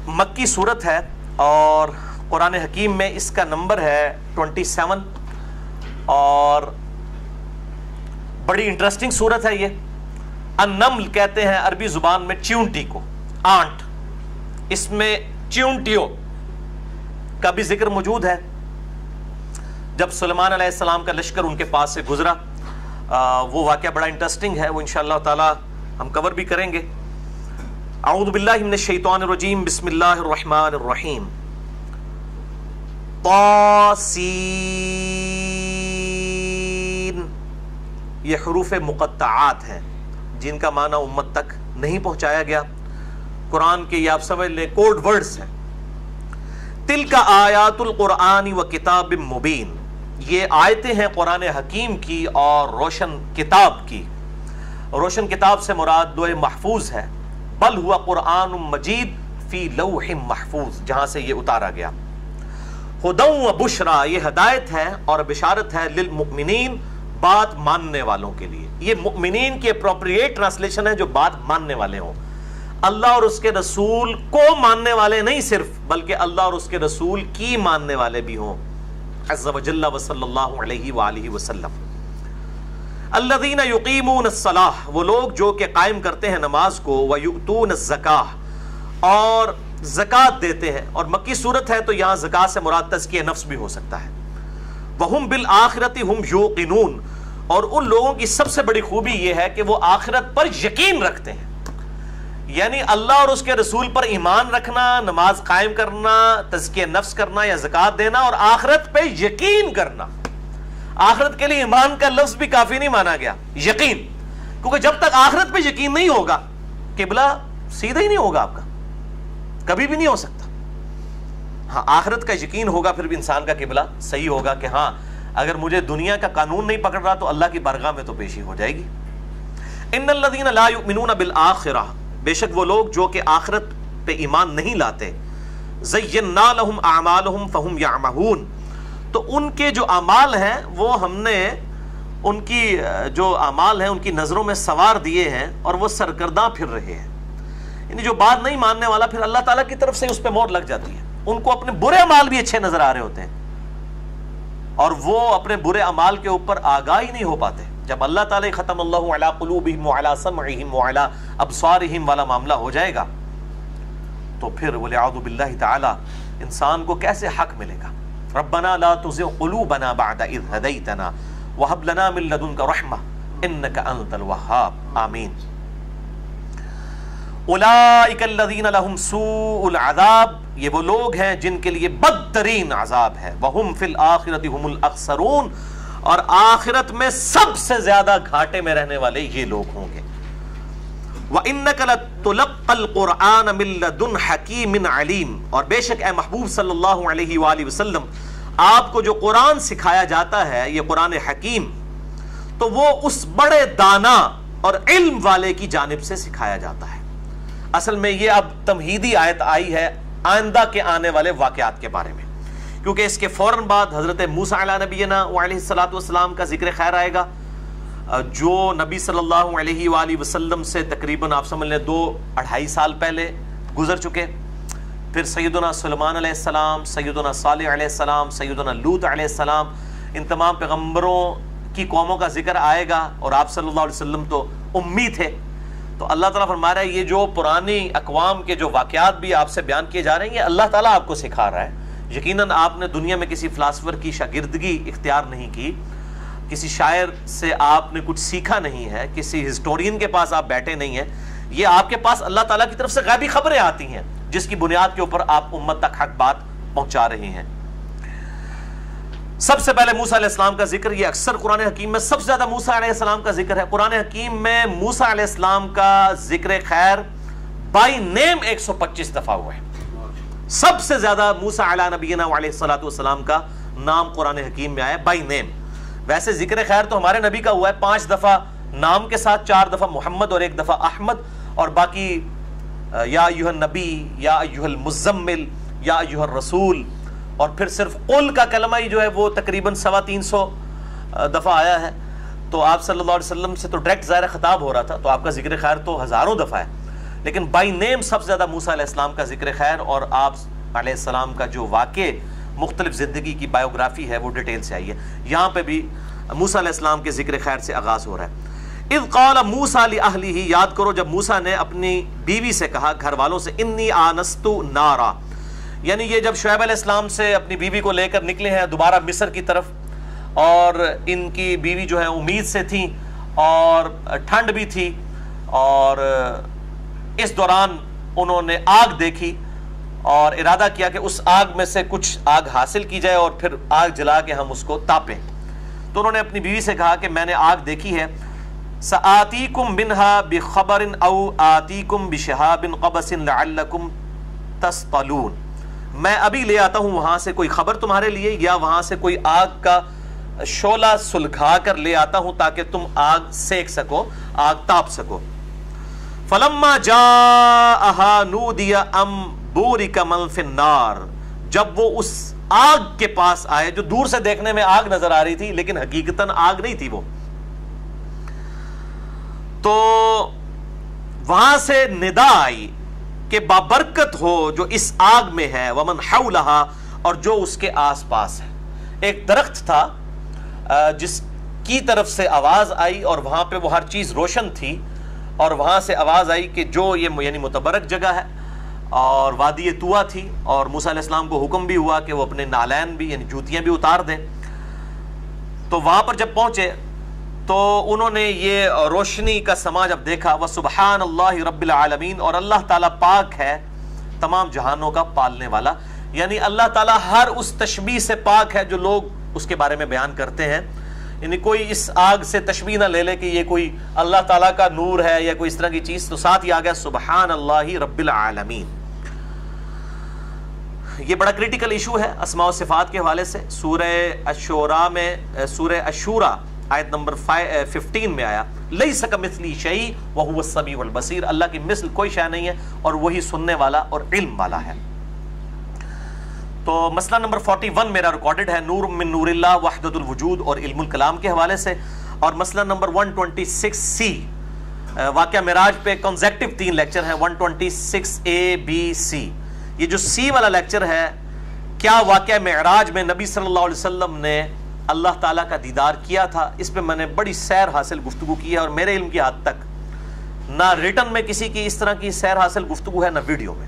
مکی سورت ہے اور قرآن حکیم میں اس کا نمبر ہے 27 اور بڑی انٹرسٹنگ سورت ہے یہ۔ النمل کہتے ہیں عربی زبان میں چیونٹی کو، آنٹ، اس میں چیونٹیوں کا بھی ذکر موجود ہے۔ جب سلیمان علیہ السلام کا لشکر ان کے پاس سے گزرا، وہ واقعہ بڑا انٹرسٹنگ ہے، وہ انشاءاللہ تعالی ہم کور بھی کریں گے۔ اعوذ باللہ من الشیطان الرجیم، بسم اللہ الرحمن الرحیم۔ طاسین، یہ حروف مقطعات ہیں جن کا معنی امت تک نہیں پہنچایا گیا، قرآن کے یہ آپ سمجھ لیں کوڈ ورڈز ہیں۔ تلک آیات القرآن و کتاب مبین، یہ آیتیں ہیں قرآن حکیم کی اور روشن کتاب کی۔ روشن کتاب سے مراد لوح محفوظ ہے، بل ہوا قرآن مجید فی لوح محفوظ، جہاں سے یہ اتارا گیا۔ ہدی و بشرا، یہ ہدایت ہے اور بشارت ہے، للمؤمنین، بات ماننے والوں کے لیے۔ یہ مؤمنین کی اپروپریٹ ٹرانسلیشن ہے جو بات ماننے والے ہوں، اللہ اور اس کے رسول کو ماننے والے نہیں صرف، بلکہ اللہ اور اس کے رسول کی ماننے والے بھی ہوں، عز و جل و صلی اللہ علیہ وآلہ وسلم۔ الذین یقیمون الصلاۃ، وہ لوگ جو کہ قائم کرتے ہیں نماز کو، ویؤتون الزکاۃ، اور زکوٰۃ دیتے ہیں، اور مکی صورت ہے تو یہاں زکوٰۃ سے مراد تزکیہ نفس بھی ہو سکتا ہے۔ وہم بالآخرۃ ہم یوقنون، اور ان لوگوں کی سب سے بڑی خوبی یہ ہے کہ وہ آخرت پر یقین رکھتے ہیں، یعنی اللہ اور اس کے رسول پر ایمان رکھنا، نماز قائم کرنا، تزکیہ نفس کرنا یا زکوٰۃ دینا، اور آخرت پہ یقین کرنا۔ آخرت کے لیے ایمان کا لفظ بھی کافی نہیں مانا گیا، یقین، کیونکہ جب تک آخرت پہ یقین نہیں ہوگا قبلہ سیدھا ہی نہیں ہوگا آپ کا، کبھی بھی نہیں ہو سکتا۔ ہاں آخرت کا یقین ہوگا پھر بھی انسان کا قبلہ صحیح ہوگا کہ ہاں اگر مجھے دنیا کا قانون نہیں پکڑ رہا تو اللہ کی بارگاہ میں تو پیشی ہو جائے گی۔ ان الذین لا یؤمنون بالآخرہ، بے شک وہ لوگ جو کہ آخرت پہ ایمان نہیں لاتے، زینا لہم اعمالہم فہم یعمہون، تو ان کے جو اعمال ہیں وہ ہم نے ان کی جو اعمال ہیں ان کی نظروں میں سوار دیے ہیں اور وہ سرگرداں پھر رہے ہیں۔ یعنی جو بات نہیں ماننے والا پھر اللہ تعالیٰ کی طرف سے اس پہ مہر لگ جاتی ہے، ان کو اپنے برے اعمال بھی اچھے نظر آ رہے ہوتے ہیں اور وہ اپنے برے اعمال کے اوپر آگاہ ہی نہیں ہو پاتے۔ جب اللہ تعالیٰ ختم اللہ علی قلوبہم وعلی سمعہم وعلی ابصارہم والا معاملہ ہو جائے گا تو پھر والعیاذ باللہ تعالی انسان کو کیسے حق ملے گا؟ ربنا لا تزغ قلوبنا بعد اذ ہدیتنا وہب لنا من لدنک رحمہ انک انت الوہاب، آمین۔ اولئک الذین لہم سوء العذاب، یہ وہ لوگ ہیں جن کے لیے بدترین عذاب ہے، وہم فی الآخرۃ ہم الاخسرون، اور آخرت میں سب سے زیادہ گھاٹے میں رہنے والے یہ لوگ ہوں گے۔ وَإِنَّكَ لَتُلَقَّى الْقُرْآنَ مِن لَّدُنْ حَكِيمٍ عَلِيمٍ، اور بے شک اے محبوب صلی اللہ علیہ وآلہ وسلم آپ کو جو قرآن سکھایا جاتا ہے، یہ قرآن حکیم، تو وہ اس بڑے دانا اور علم والے کی جانب سے سکھایا جاتا ہے۔ اصل میں یہ اب تمہیدی آیت آئی ہے آئندہ کے آنے والے واقعات کے بارے میں، کیونکہ اس کے فوراً بعد حضرت موسیٰ علیہ نبینا علیہ السلام کا ذکر خیر آئے گا، جو نبی صلی اللہ علیہ وآلہ وسلم سے تقریباً آپ سمجھ لیں 2-2.5 سال پہلے گزر چکے۔ پھر سیدنا سلیمان علیہ السلام، سیدنا صالح علیہ السلام، سیدنا لوط علیہ السلام، ان تمام پیغمبروں کی قوموں کا ذکر آئے گا، اور آپ صلی اللہ علیہ وسلم تو امی تھے۔ تو اللہ تعالیٰ فرما رہا ہے یہ جو پرانی اقوام کے جو واقعات بھی آپ سے بیان کیے جا رہے ہیں یہ اللہ تعالیٰ آپ کو سکھا رہا ہے۔ یقیناً آپ نے دنیا میں کسی فلاسفر کی شاگردگی اختیار نہیں کی، کسی شاعر سے آپ نے کچھ سیکھا نہیں ہے، کسی ہسٹورین کے پاس آپ بیٹھے نہیں ہیں، یہ آپ کے پاس اللہ تعالیٰ کی طرف سے غیبی خبریں آتی ہیں جس کی بنیاد کے اوپر آپ امت تک حق بات پہنچا رہے ہیں۔ سب سے پہلے موسیٰ علیہ السلام کا ذکر، یہ اکثر قرآن حکیم میں سب سے زیادہ موسیٰ علیہ السلام کا ذکر ہے۔ قرآن حکیم میں موسیٰ علیہ السلام کا ذکر خیر بائی نیم 125 دفعہ ہوا ہے۔ سب سے زیادہ موسیٰ علیہ نبینا علیہ السلام کا نام قرآن حکیم میں آیا ہے بائی نیم۔ ویسے ذکر خیر تو ہمارے نبی کا ہوا ہے 5 دفعہ نام کے ساتھ، 4 دفعہ محمد اور 1 دفعہ احمد، اور باقی یا ایھا النبی، یا ایھا المزمل، یا ایھا الرسول، اور پھر صرف قل کا کلمہ ہی جو ہے وہ تقریباً 350 دفعہ آیا ہے۔ تو آپ صلی اللہ علیہ وسلم سے تو ڈائریکٹ ظاہر خطاب ہو رہا تھا، تو آپ کا ذکر خیر تو ہزاروں دفعہ ہے، لیکن بائی نیم سب سے زیادہ موسیٰ علیہ السلام کا ذکر خیر، اور آپ علیہ السلام کا جو واقع مختلف زندگی کی بایوگرافی ہے وہ ڈیٹیل سے آئی ہے. یہاں پہ بھی موسیٰ علیہ السلام کے ذکر خیر سے آغاز ہو رہا ہے. اذ قال موسیٰ لأہلہ، یاد کرو جب موسیٰ نے اپنی بیوی سے کہا، گھر والوں سے، انی آنست نارا، یعنی یہ جب شعیب علیہ السلام سے اپنی بیوی کو لے کر نکلے ہیں دوبارہ مصر کی طرف، اور ان کی بیوی جو ہے امید سے تھیں اور ٹھنڈ بھی تھی، اور اس دوران انہوں نے آگ دیکھی اور ارادہ کیا کہ اس آگ میں سے کچھ آگ حاصل کی جائے اور پھر آگ جلا کے ہم اس کو تاپیں. تو انہوں نے اپنی بیوی سے کہا کہ میں نے آگ دیکھی ہے، سآتیکم منہا بخبر او آتیکم بشہاب قبس لعلکم تصطلون، میں ابھی لے آتا ہوں وہاں سے کوئی خبر تمہارے لیے، یا وہاں سے کوئی آگ کا شعلہ سلگھا کر لے آتا ہوں تاکہ تم آگ سیک سکو، آگ تاپ سکو. فلما جاءہا نودی ام بورک من فی النار، جب وہ اس آگ کے پاس آئے جو دور سے دیکھنے میں آگ نظر آ رہی تھی لیکن حقیقتاً آگ نہیں تھی وہ، تو وہاں سے ندا آئی کہ بابرکت ہو جو اس آگ میں ہے، ومن حولہا، اور جو اس کے آس پاس ہے. ایک درخت تھا جس کی طرف سے آواز آئی اور وہاں پہ وہ ہر چیز روشن تھی، اور وہاں سے آواز آئی کہ جو یہ یعنی متبرک جگہ ہے اور وادی طوا تھی، اور موسیٰ علیہ السلام کو حکم بھی ہوا کہ وہ اپنے نالین بھی یعنی جوتیاں بھی اتار دیں. تو وہاں پر جب پہنچے تو انہوں نے یہ روشنی کا سما جب دیکھا، وَسُبْحَانَ اللَّهِ رَبِّ الْعَالَمِينَ، اور اللہ تعالیٰ پاک ہے تمام جہانوں کا پالنے والا، یعنی اللہ تعالیٰ ہر اس تشبیہ سے پاک ہے جو لوگ اس کے بارے میں بیان کرتے ہیں. یعنی کوئی اس آگ سے تشبیہ نہ لے لے کہ یہ کوئی اللہ تعالیٰ کا نور ہے یا کوئی اس طرح کی چیز، تو ساتھ ہی آ گیا سبحان اللہ رب العالمین. یہ بڑا کریٹیکل ایشو ہے اسماء و صفات کے حوالے سے. سورہ الشورى میں، سورہ الشورى آیت نمبر 15 میں آیا، لیس کمثلہ شیء وہو السمیع البصیر، اللہ کی مثل کوئی شے نہیں ہے اور وہی سننے والا اور علم والا ہے. تو مسئلہ نمبر 41 میرا ریکارڈڈ ہے، نور من نور اللہ وحدۃ الوجود اور علم الکلام کے حوالے سے. اور مسئلہ نمبر 126C واقعہ معراج پہ کنزیکٹیو 3 لیکچر ہیں، 126A B C. یہ جو C والا لیکچر ہے، کیا واقعہ معراج میں نبی صلی اللہ علیہ وسلم نے اللہ تعالیٰ کا دیدار کیا تھا، اس پہ میں نے بڑی سیر حاصل گفتگو کی ہے، اور میرے علم کی حد تک نہ ریٹن میں کسی کی اس طرح کی سیر حاصل گفتگو ہے نہ ویڈیو میں.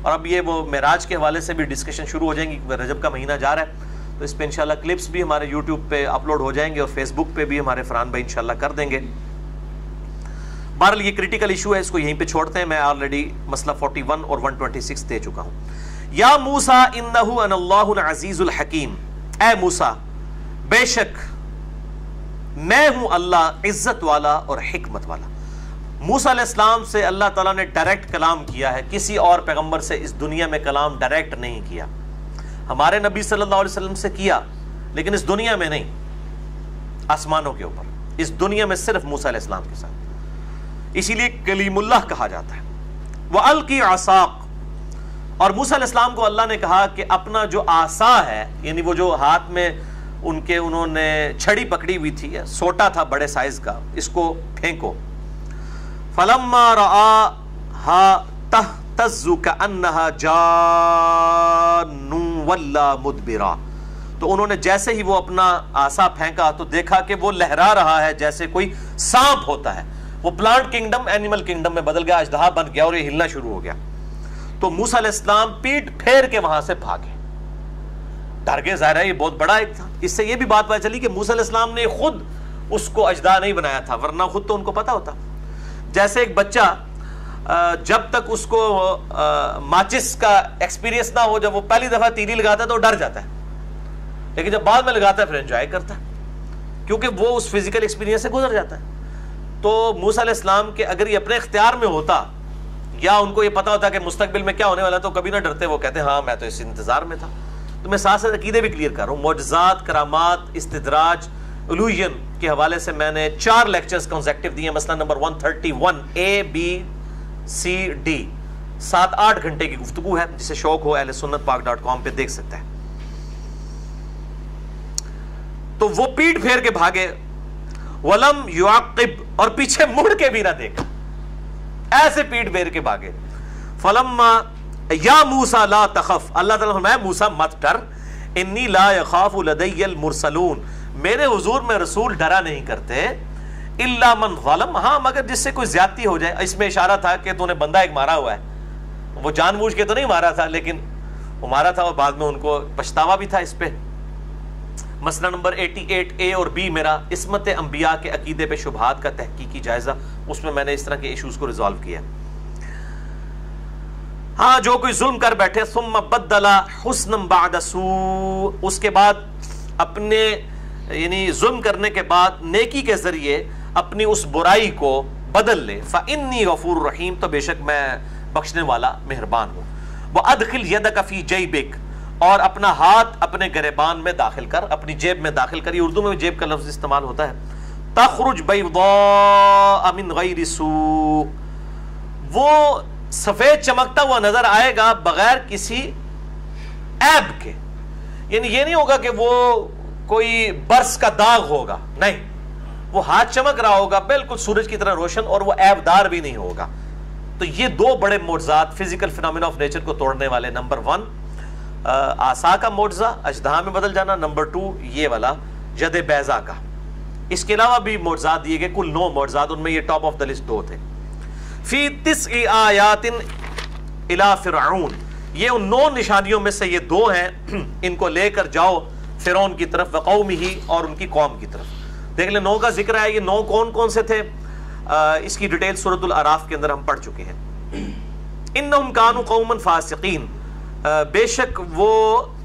اور اب یہ وہ معراج کے حوالے سے بھی ڈسکشن شروع ہو جائیں گی، رجب کا مہینہ جا رہا ہے، تو اس پہ انشاءاللہ کلپس بھی ہمارے یوٹیوب پہ اپلوڈ ہو جائیں گے اور فیس بک پہ بھی ہمارے فرحان بھائی انشاءاللہ کر دیں گے. بہرحال یہ کریٹیکل ایشو ہے، اس کو یہیں پہ چھوڑتے ہیں. میں آلریڈی مسئلہ 41 اور 126 دے چکا ہوں. یا موسیٰ انہ انا اللہ العزیز الحکیم، اے موسیٰ بے شک میں ہوں اللہ عزت والا اور حکمت والا. موسیٰ علیہ السلام سے اللہ تعالیٰ نے ڈائریکٹ کلام کیا ہے، کسی اور پیغمبر سے اس دنیا میں کلام ڈائریکٹ نہیں کیا. ہمارے نبی صلی اللہ علیہ وسلم سے کیا لیکن اس دنیا میں نہیں، آسمانوں کے اوپر. اس دنیا میں صرف موسیٰ علیہ السلام کے ساتھ، اسی لیے کلیم اللہ کہا جاتا ہے. وَأَلْقِ عَصَاقَ، اور موسیٰ علیہ السلام کو اللہ نے کہا کہ اپنا جو عصا ہے، یعنی وہ جو ہاتھ میں ان کے انہوں نے چھڑی پکڑی ہوئی تھی، سوٹا تھا بڑے سائز کا، اس کو پھینکو. فَلَمَّا رَآهَا تَهْتَزُّ كَأَنَّهَا جَانٌّ وَلَّا مُدْبِرًا، تو انہوں نے جیسے ہی وہ اپنا عصا پھینکا تو دیکھا کہ وہ لہرا رہا ہے جیسے کوئی سانپ ہوتا ہے. وہ پلانٹ کنگڈم اینیمل کنگڈم میں بدل گیا، اژدہا بن گیا اور یہ ہلنا شروع ہو گیا. تو موسیٰ علیہ السلام پیٹ پھیر کے وہاں سے بھاگے، ڈر گئے. ظاہر ہے یہ بہت بڑا ایک تھا. اس سے یہ بھی بات پتہ چلی کہ موسیٰ علیہ السلام نے خود اس کو اژدہا نہیں بنایا تھا، ورنہ خود تو ان کو پتا ہوتا. جیسے ایک بچہ جب تک اس کو ماچس کا ایکسپیرینس نہ ہو، جب وہ پہلی دفعہ تیلی لگاتا ہے تو وہ ڈر جاتا ہے، لیکن جب بعد میں لگاتا ہے پھر انجوائے کرتا ہے، کیونکہ وہ اس فزیکل ایکسپیرینس سے گزر جاتا ہے. تو موسیٰ علیہ السلام کے اگر یہ اپنے اختیار میں ہوتا یا ان کو یہ پتا ہوتا کہ مستقبل میں کیا ہونے والا تو کبھی نہ ڈرتے، وہ کہتے ہیں ہاں میں تو اس انتظار میں تھا. تو میں ساتھ ساتھ عقیدے بھی کلیئر کر رہا ہوں. معجزات، کرامات، استدراج، الوہین کے حوالے سے میں نے 4 لیکچرز کنزیکٹیو دیے. مسئلہ number 131A B C D 7-8 گھنٹے کی گفتگو ہے، جسے شوق ہو اہل سنت پاک.com پہ دیکھ سکتا ہے. تو وہ پیٹ پھیر کے بھاگے. ولم یعقب، اور پیچھے مڑ کے بھی نہ دیکھا، ایسے پیٹ پھیر کے بھاگے. فلما یا موسیٰ لا تخف، اللہ تعالیٰ نے فرمایا موسیٰ مت ڈر، انی لا یخاف لدی المرسلون، میرے حضور میں رسول ڈرا نہیں کرتے، الا من ظلم، ہاں مگر جس سے کوئی زیادتی ہو جائے۔ اس میں اشارہ تھا کہ تو نے بندہ ایک مارا ہوا ہے، وہ جان بوجھ کے تو نہیں مارا تھا لیکن وہ مارا تھا اور بعد میں ان کو پچھتاوا بھی تھا اس پہ۔ مسئلہ نمبر 88A اور B میرا عصمت انبیاء کے عقیدے پہ شبہات کا تحقیقی جائزہ، اس میں میں نے اس طرح کے ایشوز کو ریزالو کیا۔ ہاں جو کوئی ظلم کر بیٹھے، ثم بدل حسنا بعد سوء، اس کے بعد اپنے یعنی ظلم کرنے کے بعد نیکی کے ذریعے اپنی اس برائی کو بدل لے، فإنی غفور رحیم، تو بے شک میں بخشنے والا مہربان ہوں۔ وَأَدْخِلْ يَدَكَ فِي جَيْبِكَ، اور اپنا ہاتھ اپنے گریبان میں داخل کر، اپنی جیب میں داخل کر، یہ اردو میں جیب کا لفظ استعمال ہوتا ہے۔ تخرج بیضاء من غیر سوء، وہ سفید چمکتا ہوا نظر آئے گا بغیر کسی عیب کے، یعنی یہ نہیں ہوگا کہ وہ کوئی برس کا داغ ہوگا، نہیں، وہ ہاتھ چمک رہا ہوگا بالکل سورج کی طرح روشن، اور وہ عیب دار بھی نہیں ہوگا۔ تو یہ دو بڑے معجزات فزیکل فینومینا آف نیچر کو توڑنے والے، نمبر 1 آسا کا معجزہ اژدہا میں بدل جانا، نمبر 2 یہ والا ید بیضا کا۔ اس کے علاوہ بھی معجزات دیے گئے، کل 9 معجزات، ان میں یہ ٹاپ آف دا لسٹ 2 تھے۔ فی 9 آیات الی فرعون، یہ ان 9 نشانیوں میں سے یہ 2 ہیں، ان کو لے کر جاؤ فرعون کی طرف، وقومہ، اور ان کی قوم کی طرف۔ دیکھ لیں 9 کا ذکر ہے، یہ 9 کون کون سے تھے، اس کی ڈیٹیل سورۃ الاعراف کے اندر ہم پڑھ چکے ہیں۔ انہم کانوا قوما فاسقین، بے شک وہ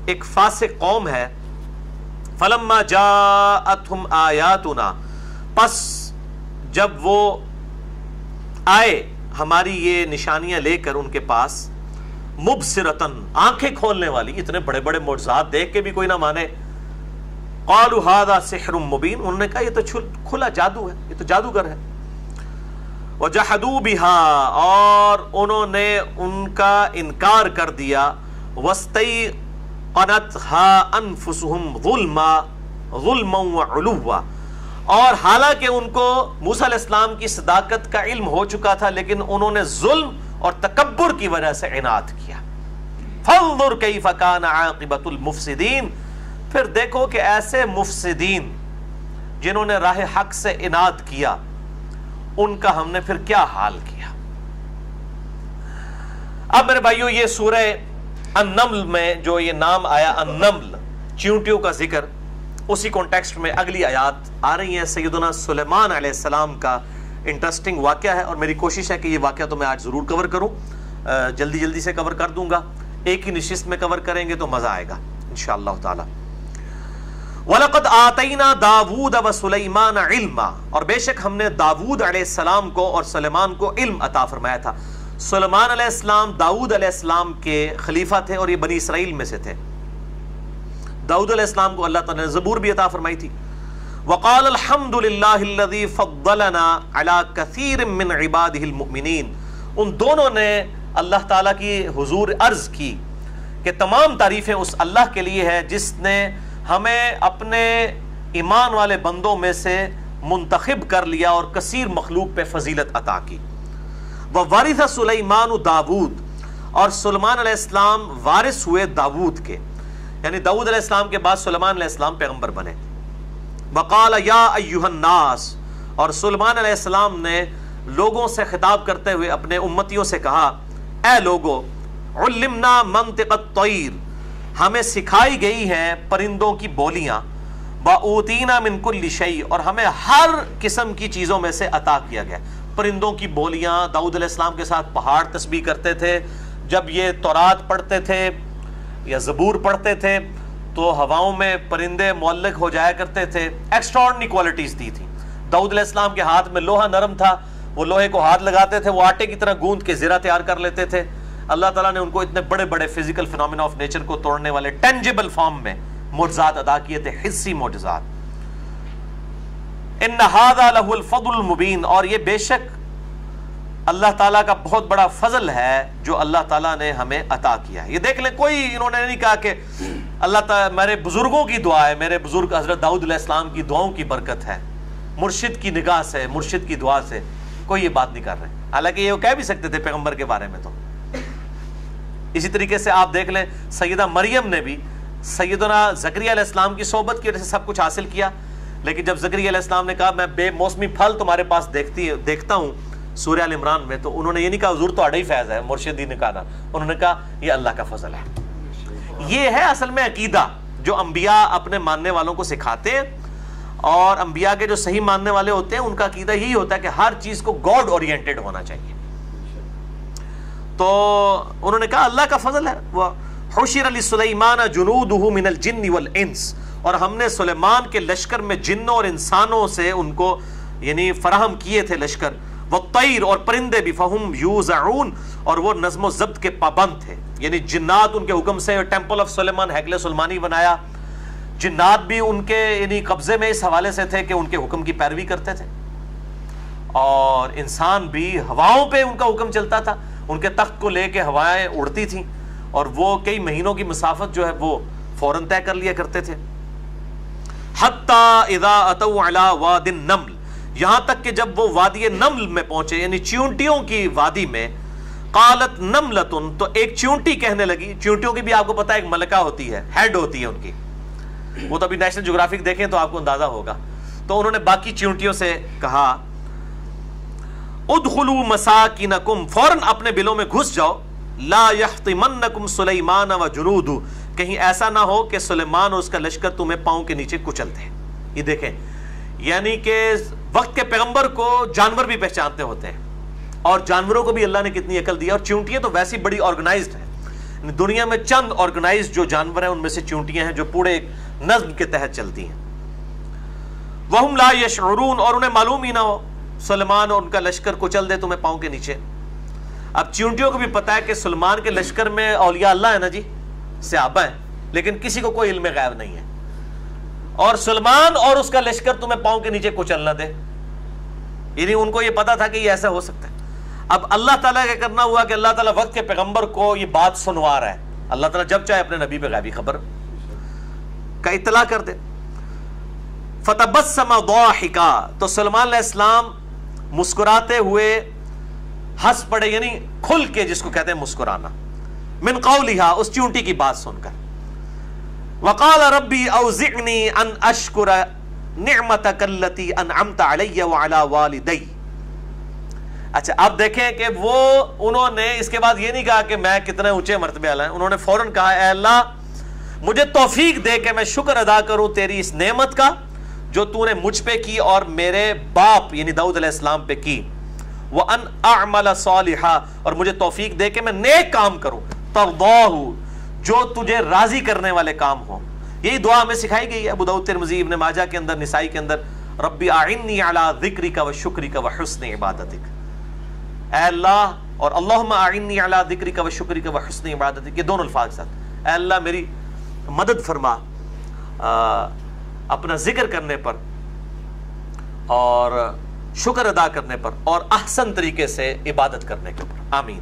ایک فاسق قوم ہے۔ فلما جاءتہم آیاتنا، پس جب وہ آئے ہماری یہ نشانیاں لے کر ان کے پاس، مبصرتن، آنکھیں کھولنے والی، اتنے بڑے بڑے معجزات دیکھ کے بھی کوئی نہ مانے، قالوا ھذا سحر مبین، انہوں نے کہا یہ تو کھلا جادو ہے، یہ تو جادوگر ہے۔ وجحدوا بها، اور انہوں نے ان کا انکار کر دیا، واستيقنتها انفسهم ظلما وعلوا، اور حالانکہ ان کو موسیٰ علیہ السلام کی صداقت کا علم ہو چکا تھا لیکن انہوں نے ظلم اور تکبر کی وجہ سے عناد کیا۔ فانظر کیف کان عاقبۃ المفسدین، پھر دیکھو کہ ایسے مفسدین جنہوں نے راہ حق سے عناد کیا، ان کا ہم نے پھر کیا حال کیا۔ اب میرے بھائیو، یہ سورہ النمل میں جو یہ نام آیا النمل، چیونٹیوں کا ذکر، اسی کانٹیکسٹ میں اگلی آیات آ رہی ہیں۔ سیدنا سلیمان علیہ السلام کا انٹرسٹنگ واقعہ ہے، اور میری کوشش ہے کہ یہ واقعہ تو میں آج ضرور کور کروں، جلدی جلدی سے کور کر دوں گا، ایک ہی نشست میں کور کریں گے تو مزہ آئے گا انشاءاللہ تعالی۔ وَلَقَدْ آتَيْنَا دَاوُودَ وَسُلَيْمَانَ عِلْمًا، اور بے شک ہم نے داود علیہ السلام کو اور سلیمان کو علم عطا فرمایا تھا۔ سلیمان علیہ السلام داود علیہ السلام کے خلیفہ تھے، اور یہ بنی اسرائیل میں سے تھے۔ داود علیہ السلام کو اللہ تعالیٰ نے زبور بھی عطا فرمائی تھی۔ وَقَالَ الْحَمْدُ لِلَّهِ الَّذِي فَضَّلَنَا عَلَى كَثِيرٍ مِّنْ عِبَادِهِ الْمُؤْمِنِينَ، ان دونوں نے اللہ تعالیٰ کی حضور عرض کی کہ تمام تعریفیں اس اللہ کے لیے ہے جس نے ہمیں اپنے ایمان والے بندوں میں سے منتخب کر لیا اور کثیر مخلوق پہ فضیلت عطا کی۔ وَوَرِثَ سُلَيْمَانُ داود، اور سلیمان علیہ السلام وارث ہوئے داود کے، یعنی داود علیہ السلام کے بعد سلیمان علیہ السلام پیغمبر بنے۔ وَقَالَ يَا أَيُّهَا النَّاسِ، اور سلیمان علیہ السلام نے لوگوں سے خطاب کرتے ہوئے اپنے امتیوں سے کہا، اے لوگو، عُلِّمْنَا مَنطِقَ الطَّيْرِ، ہمیں سکھائی گئی ہیں پرندوں کی بولیاں، وَأُوتِينَا مِن كُلِّ شَيْءٍ، اور ہمیں ہر قسم کی چیزوں میں سے عطا کیا گیا۔ پرندوں کی بولیاں، داؤد علیہ السلام کے ساتھ پہاڑ تسبیح کرتے تھے، جب یہ تورات پڑھتے تھے یا زبور پڑھتے تھے تو ہواؤں میں پرندے معلق ہو جایا کرتے تھے، ایکسٹراڈنری کوالٹیز دی تھی۔ داؤد علیہ السلام کے ہاتھ میں لوہا نرم تھا، وہ لوہے کو ہاتھ لگاتے تھے، وہ آٹے کی طرح گوندھ کے زرہ تیار کر لیتے تھے۔ اللہ تعالیٰ نے ان کو اتنے بڑے بڑے فزیکل فینومینا آف نیچر کو توڑنے والے ٹینجیبل فارم میں معجزات ادا کیے تھے، حسی معجزات۔ ان ھذا لہ الفضل المبین، اور یہ بے شک اللہ تعالیٰ کا بہت بڑا فضل ہے جو اللہ تعالیٰ نے ہمیں عطا کیا ہے۔ یہ دیکھ لیں، کوئی انہوں نے نہیں کہا کہ اللہ تعالیٰ میرے بزرگوں کی دعا ہے، میرے بزرگ حضرت داؤد علیہ السلام کی دعاؤں کی برکت ہے، مرشد کی نگاہ سے، مرشد کی دعا سے، کوئی یہ بات نہیں کر رہے۔ حالانکہ یہ کہہ بھی سکتے تھے پیغمبر کے بارے میں تو، اسی طریقے سے آپ دیکھ لیں سیدہ مریم نے بھی سیدنا زکریا علیہ السلام کی صحبت کی وجہ سے سب کچھ حاصل کیا، لیکن جب زکریا علیہ السلام نے کہا میں بے موسمی پھل تمہارے پاس دیکھتا ہوں سورہ ال عمران میں، تو انہوں نے یہ نہیں کہا حضور تو اڑا ہی فیض ہے، مرشدی نے کہا نا، انہوں نے کہا یہ اللہ کا فضل ہے۔ یہ ہے اصل میں عقیدہ جو انبیاء اپنے ماننے والوں کو سکھاتے ہیں، اور انبیاء کے جو صحیح ماننے والے ہوتے ہیں ان کا عقیدہ یہی ہوتا ہے کہ ہر چیز کو گاڈ اورینٹڈ ہونا چاہیے۔ تو انہوں نے کہا اللہ کا فضل ہے۔ وَحُشِرَ لِسُلَيْمَانَ جُنُودُهُ مِنَ الْجِنِّ وَالْإِنسِ، اور ہم نے سلیمان کے لشکر میں جنوں اور انسانوں سے ان کو یعنی فراہم کیے تھے لشکر، وَالطَّيْرِ، اور پرندے بھی، فَهُمْ يُوزَعُونَ، اور وہ نظم و ضبط کے پابند تھے، یعنی جنات ان کے حکم سے ٹیمپل آف سلیمان ہیکل سلیمانی بنایا، جنات بھی ان کے یعنی قبضے میں اس حوالے سے تھے کہ ان کے حکم کی پیروی کرتے تھے، اور انسان بھی ہواؤں پہ ان کا حکم چلتا تھا، ان کے تخت کو لے کے ہوائیں اڑتی تھیں اور وہ کئی مہینوں کی مسافت جو ہے وہ فوراً طے کر لیا کرتے تھے۔ حتی اذا اتوا علی واد النمل، یہاں تک کہ جب وہ وادی نمل میں پہنچے یعنی چیونٹیوں کی وادی میں، قالت نملتن، تو ایک چیونٹی کہنے لگی، چیونٹیوں کی بھی آپ کو پتا ہے ایک ملکہ ہوتی ہے، ہیڈ ہوتی ہے ان کی، وہ تو ابھی نیشنل جغرافک دیکھیں تو آپ کو اندازہ ہوگا، تو انہوں نے باقی چیونٹیوں سے کہا ادخلوا مساکنکم، فوراً اپنے بلوں میں گھس جاؤ، لا یحطمنکم سلیمان وجنودہ، کہیں ایسا نہ ہو کہ سلیمان اور اس کا لشکر تمہیں پاؤں کے نیچے کچل دے۔ یہ دیکھیں یعنی کہ وقت کے پیغمبر کو جانور بھی پہچانتے ہوتے ہیں، اور جانوروں کو بھی اللہ نے کتنی عقل دی، اور چیونٹیاں تو ویسی بڑی آرگنائزڈ ہیں، دنیا میں چند آرگنائزڈ جو جانور ہیں ان میں سے چیونٹیاں ہیں جو پورے ایک نظم کے تحت چلتی ہیں۔ وَهُمْ لَا يَشْعُرُونَ، اور انہیں معلوم ہی نہ ہو سلیمان اور ان کا لشکر کچل دے تمہیں پاؤں کے نیچے۔ اب چیونٹیوں کو بھی پتا ہے کہ سلیمان کے لشکر میں اولیاء اللہ ہے نا جی، صحابہ ہیں، لیکن کسی کو کوئی علم غیب نہیں ہے، اور سلیمان اور اس کا لشکر تمہیں پاؤں کے نیچے کچل نہ دے، یعنی ان کو یہ پتا تھا کہ یہ ایسا ہو سکتا ہے۔ اب اللہ تعالیٰ کا کرنا ہوا کہ اللہ تعالیٰ وقت کے پیغمبر کو یہ بات سنوا رہا ہے، اللہ تعالیٰ جب چاہے اپنے نبی پہ غیبی خبر کا اطلاع کر دے۔ فتبسم ضاحکا، تو سلیمان علیہ السلام مسکراتے ہوئے ہنس پڑے، یعنی کھل کے جس کو کہتے ہیں مسکرانا، من قولہا، اس چیونٹی کی بات سن کر۔ وقال ربی اوزعنی ان اشکر نعمتک التی انعمت علی وعلی والدی۔ اچھا اب دیکھیں کہ وہ انہوں نے اس کے بعد یہ نہیں کہا کہ میں کتنے اونچے مرتبے والا ہوں، انہوں نے فوراً کہا اے اللہ مجھے توفیق دے کہ میں شکر ادا کروں تیری اس نعمت کا جو تو نے مجھ پہ کی اور میرے باپ یعنی داؤد علیہ السلام پہ کی، وَأَنْ أَعْمَلَ صَالِحًا، اور مجھے توفیق دے کہ میں نیک کام کروں، تَرْضَاهُ، جو تجھے راضی کرنے والے کام ہوں۔ یہی دعا ہمیں سکھائی گئی ہے ابو داؤد، ترمذی، ابن ماجہ کے اندر، نسائی کے اندر، ربی اعنی علی ذکرک و شکرک و حسن عبادتک، اے اللہ، اور اللہم اعنی علی ذکرک و شکرک و حسن عبادتک، یہ دونوں الفاظ ساتھ، اے اللہ میری مدد فرما اپنا ذکر کرنے پر اور شکر ادا کرنے پر اور احسن طریقے سے عبادت کرنے کے اوپر، آمین۔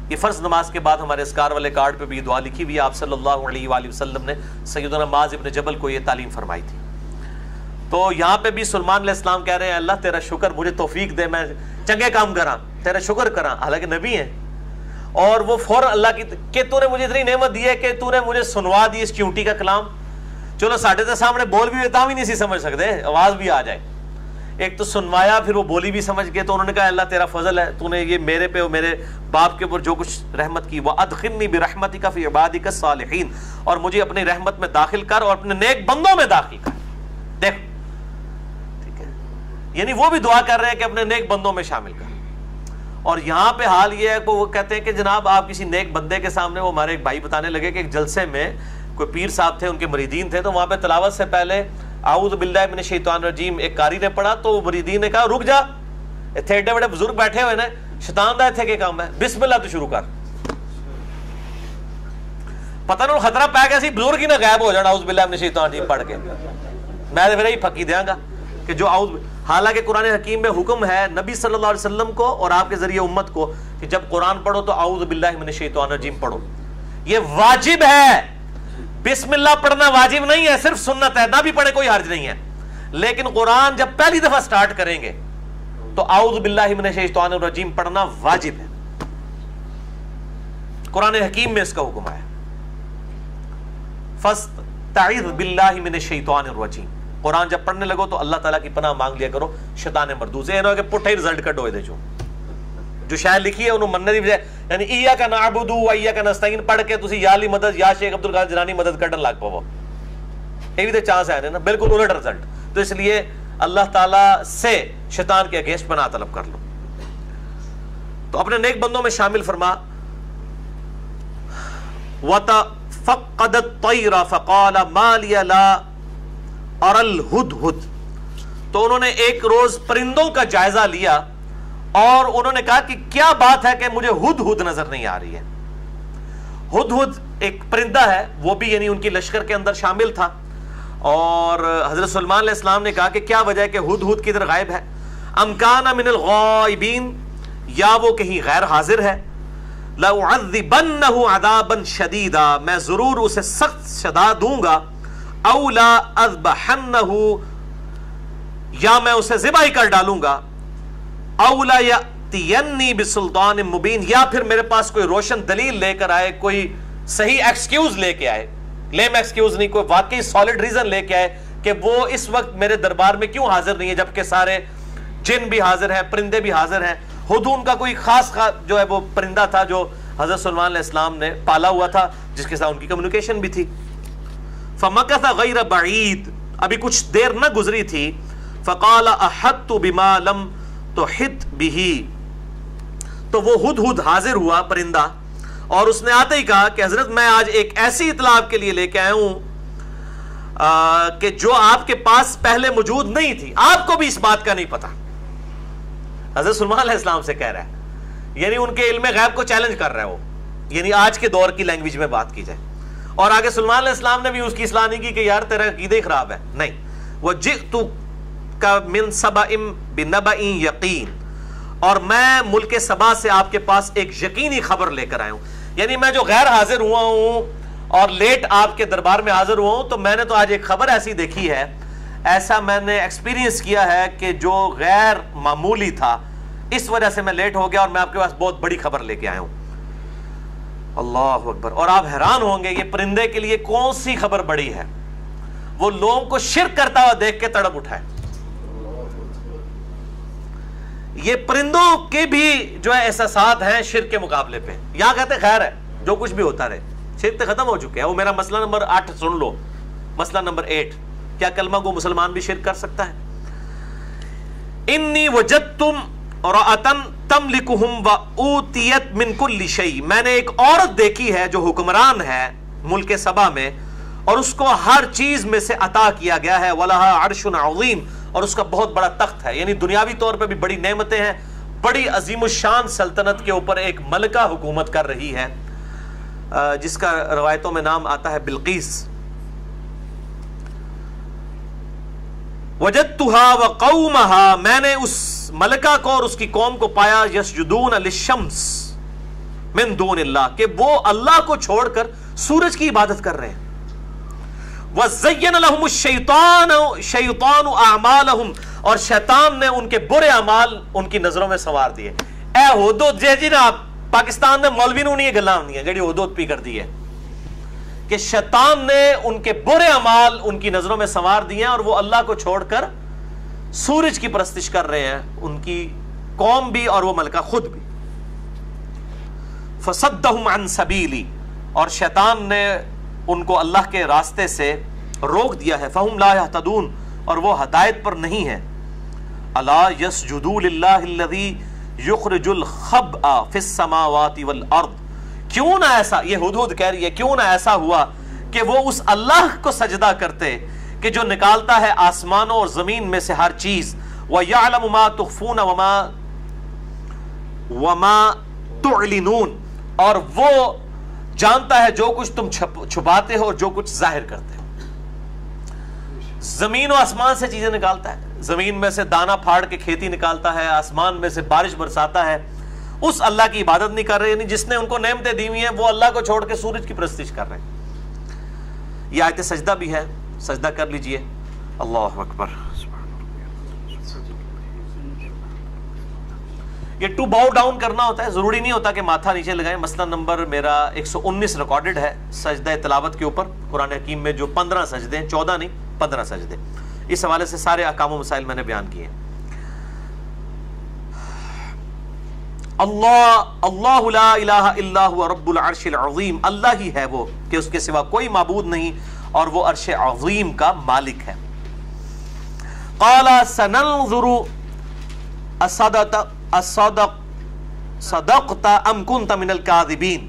یہ فرض نماز کے بعد ہمارے اسکار والے کارڈ پہ بھی یہ دعا لکھی ہوئی ہے، آپ صلی اللہ علیہ وآلہ وسلم نے سیدنا معاذ ابن جبل کو یہ تعلیم فرمائی تھی۔ تو یہاں پہ بھی سلیمان علیہ السلام کہہ رہے ہیں اللہ تیرا شکر، مجھے توفیق دے میں چنگے کام کراں، تیرا شکر کراں، حالانکہ نبی ہیں، اور وہ فوراً اللہ کی کہ تو نے مجھے اتنی نعمت دی ہے کہ تو نے مجھے سنوا دی اس چیونٹی کا کلام، چلو ساڑھے تے سامنے بول بھی ہوتا بھی نہیں سی سمجھ سکتے، آواز بھی آ جائے، ایک تو سنوایا پھر وہ بولی بھی سمجھ گئے، تو انہوں نے کہا اللہ تیرا فضل ہے، تو نے یہ میرے پہ اور میرے باپ کے اوپر جو کچھ رحمت کی، وَأَدْخِلْنِي بِرَحْمَتِكَ فِي عِبَادِكَ الصَّالِحِينَ، اور مجھے اپنی رحمت میں داخل کر اور اپنے نیک بندوں میں داخل کر۔ دیکھ ٹھیک ہے، یعنی وہ بھی دعا کر رہے ہیں کہ اپنے نیک بندوں میں شامل کر، اور یہاں پہ حال یہ ہے کہ وہ کہتے ہیں کہ جناب آپ کسی نیک بندے کے سامنے، وہ ہمارے ایک بھائی بتانے لگے کہ ایک جلسے میں کوئی پیر صاحب تھے، ان کے مریدین تھے، تو وہاں پہ تلاوت سے پہلے اعوذ باللہ من الشیطان الرجیم ایک قاری نے پڑھا، تو مریدین نے کہا رک جا، اتنے ایڈے بڑے بزرگ بیٹھے ہوئے نا، شیطان دا اتنے کے کام ہے، بسم اللہ تو شروع کر، پتہ نہ خطرہ پہ گیا سی بزرگ ہی نہ غائب ہو جانا اعوذ باللہ من الشیطان الرجیم پڑھ کے، میں تو پھر یہی پھکی دیاں گا کہ جو حالانکہ قرآن حکیم میں حکم ہے نبی صلی اللہ علیہ وسلم کو اور آپ کے ذریعے امت کو کہ جب قرآن پڑھو تو اعوذ باللہ من الشیطان الرجیم پڑھو، یہ واجب ہے، بسم اللہ پڑھنا واجب نہیں ہے، صرف سنت ہے، نہ بھی پڑھے کوئی حرج نہیں ہے، لیکن قرآن جب پہلی دفعہ سٹارٹ کریں گے تو اعوذ باللہ من الشیطان الرجیم پڑھنا واجب ہے۔ قرآن حکیم میں اس کا حکم آیا، فاستعذ باللہ من الشیطان الرجیم. قرآن جب پڑھنے لگو تو اللہ تعالیٰ کی پناہ مانگ لیا کرو شیطان مردود سے. کہ پٹھے رزلٹ کٹ ہوئے دے جو شاید لکھی ہے انہوں مننے دی بجائے، یعنی ایاک نعبد و ایاک نستعین پڑھ کے تسی یا علی مدد یا شیخ عبد القادر جیلانی مدد کڈن لگ پو، یہ بھی تو چانس ہے نا، بالکل الٹ رزلٹ. تو اس لیے اللہ تعالیٰ سے شیطان کے اگینسٹ پناہ طلب کر لو. تو اپنے نیک بندوں میں شامل فرما. وَتَفَقَّدَ الطَّيْرَ فَقَالَ مَا لِيَ لَا أَرَى الْهُدْهُدْ. تو انہوں نے ایک روز پرندوں کا جائزہ لیا اور انہوں نے کہا کہ کیا بات ہے کہ مجھے ہدہد نظر نہیں آ رہی ہے. ہدہد ایک پرندہ ہے، وہ بھی یعنی ان کی لشکر کے اندر شامل تھا. اور حضرت سلیمان علیہ السلام نے کہا کہ کیا وجہ ہے کہ ہدہد کدھر غائب ہے؟ ام کان من الغائبین، یا وہ کہیں غیر حاضر ہے. لَأُعَذِّبَنَّهُ عَذَابًا شَدِيدًا، میں ضرور اسے سخت سزا دوں گا. اَوْ لَا أَذْبَحَنَّهُ، یا میں اسے ذبح کر ڈالوں گا. اَوْ لَا يَأْتِيَنِّي بِسُلْطَانٍ مُبِينٍ، یا پھر میرے پاس کوئی روشن دلیل لے کر آئے، کوئی صحیح ایکسکیوز لے کے آئے، لیم ایکسکیوز نہیں، کوئی واقعی سالڈ ریزن لے کے آئے کہ وہ اس وقت میرے دربار میں کیوں حاضر نہیں ہے جبکہ سارے جن بھی حاضر ہیں، پرندے بھی حاضر ہیں. ہدہد کا کوئی خاص جو ہے وہ پرندہ تھا جو حضرت سلیمان علیہ السلام نے پالا ہوا تھا، جس کے ساتھ ان کی کمیونیکیشن بھی تھی. فَمَكَثَ غَيْرَ بَعِيدٍ، ابھی کچھ دیر نہ گزری تھی. فَقَالَ أَحَطْتُ بِمَا لَمْ تُحِطْ بِهِ، تو وہ ہدہد حاضر ہوا پرندہ، اور اس نے آتے ہی کہا کہ حضرت میں آج ایک ایسی اطلاع آپ کے لیے لے کے آیا ہوں کہ جو آپ کے پاس پہلے موجود نہیں تھی، آپ کو بھی اس بات کا نہیں پتا. حضرت سلیمان علیہ السلام سے کہہ رہا ہے، یعنی ان کے علم غیب کو چیلنج کر رہا ہے وہ، یعنی آج کے دور کی لینگویج میں بات کی جائے. اور آگے سلیمان علیہ السلام نے بھی اس کی اصلاح نہیں کی کہ یار تیرا عقیدہ ہی خراب ہے، نہیں. وَجِئْتُكَ مِن سَبَإٍ بِنَبَإٍ یقین، اور میں ملک سبا سے آپ کے پاس ایک یقینی خبر لے کر آیا ہوں. یعنی میں جو غیر حاضر ہوا ہوں اور لیٹ آپ کے دربار میں حاضر ہوا ہوں، تو میں نے تو آج ایک خبر ایسی دیکھی ہے، ایسا میں نے ایکسپیرینس کیا ہے کہ جو غیر معمولی تھا، اس وجہ سے میں لیٹ ہو گیا اور میں آپ کے پاس بہت بڑی خبر لے کے آیا ہوں. اللہ اکبر. اور آپ حیران ہوں گے یہ پرندے کے لیے کون سی خبر بڑی ہے. وہ لوگوں کو شرک کرتا ہوا دیکھ کے تڑپ اٹھا ہے. یہ پرندوں کے بھی جو ہے احساسات ہیں شرک کے مقابلے پہ. یہاں کہتے خیر ہے جو کچھ بھی ہوتا رہے، شرک تو ختم ہو چکے ہیں. وہ میرا مسئلہ نمبر 8 سن لو. مسئلہ نمبر 8، کیا کلمہ کو مسلمان بھی شرک کر سکتا ہے؟ انی وجدتم امرأۃ تملکہم وأوتیت من کل شیء، میں نے ایک عورت دیکھی ہے جو حکمران ہے ملک سبا میں، اور اس کو ہر چیز میں سے عطا کیا گیا ہے. وَلَهَا عَرْشٌ عَظِيمٌ، اور اس کا بہت بڑا تخت ہے. یعنی دنیاوی طور پہ بھی بڑی نعمتیں ہیں، بڑی عظیم الشان سلطنت کے اوپر ایک ملکہ حکومت کر رہی ہے، جس کا روایتوں میں نام آتا ہے بلقیس. وجدتها وقومها، میں نے اس ملکہ کو اور اس کی قوم کو پایا یسجدون للشمس من دون اللہ، کہ وہ اللہ کو چھوڑ کر سورج کی عبادت کر رہے ہیں. وَزَيَّنَ لَهُمُ الشَّيْطَانُ أَعْمَالَهُمْ، اور شیطان نے ان کے برے اعمال ان کی نظروں میں سنوار دیے. اے ہدہد جی نا، پاکستان میں مولوی نوں نہیں یہ گلاں ہوندیاں جڑی ہدہد پی کر دی ہے، کہ شیطان نے ان کے برے اعمال ان کی نظروں میں سنوار دیے ہیں اور وہ اللہ کو چھوڑ کر سورج کی پرستش کر رہے ہیں، ان کی قوم بھی اور وہ ملکہ خود بھی. فَصَدَّهُمْ عَنْ سَبِيلِ، اور شیطان نے ان کو اللہ کے راستے سے روک دیا ہے. فَهُمْ لَا يَهْتَدُونَ، اور وہ ہدایت پر نہیں ہے. أَلَا يَسْجُدُوا لِلَّهِ الَّذِي يُخْرِجُ الْخَبْءَ فِي السَّمَاوَاتِ وَالْأَرْضِ، کیوں نہ ایسا، یہ ہدہد کہہ رہی ہے، کیوں نہ ایسا ہوا کہ وہ اس اللہ کو سجدہ کرتے کہ جو نکالتا ہے آسمانوں اور زمین میں سے ہر چیز. وَيَعْلَمُ مَا تُخْفُونَ وَمَا تُعْلِنُونَ، اور وہ جانتا ہے جو کچھ تم چھپاتے ہو اور جو کچھ ظاہر کرتے ہو. زمین و آسمان سے چیزیں نکالتا ہے، زمین میں سے دانا پھاڑ کے کھیتی نکالتا ہے، آسمان میں سے بارش برساتا ہے. اس اللہ کی عبادت نہیں کر رہے، یعنی جس نے ان کو نعمتیں دی ہوئی ہیں وہ اللہ کو چھوڑ کے سورج کی پرستش کر رہے ہیں. یہ آیت سجدہ بھی ہے، سجدہ کر لیجئے. اللہ اکبر. یہ ٹو باؤ ڈاؤن کرنا ہوتا ہے، ضروری نہیں ہوتا کہ ماتھا نیچے لگائیں. مسئلہ نمبر میرا 119 ریکارڈڈ ہے سجدہ تلاوت کے اوپر قرآن حکیم میں، جو 15 سجدے ہیں، 14 نہیں 15 سجدے. اس حوالے سے سارے احکام و مسائل میں نے بیان کیے ہیں. اللہ لا الہ الا هو رب العرش العظیم، اللہ ہی ہے وہ کہ اس کے سوا کوئی معبود نہیں، اور وہ عرش عظیم کا مالک ہے. قال سننظر صدقت ام کنت من الکاذبین.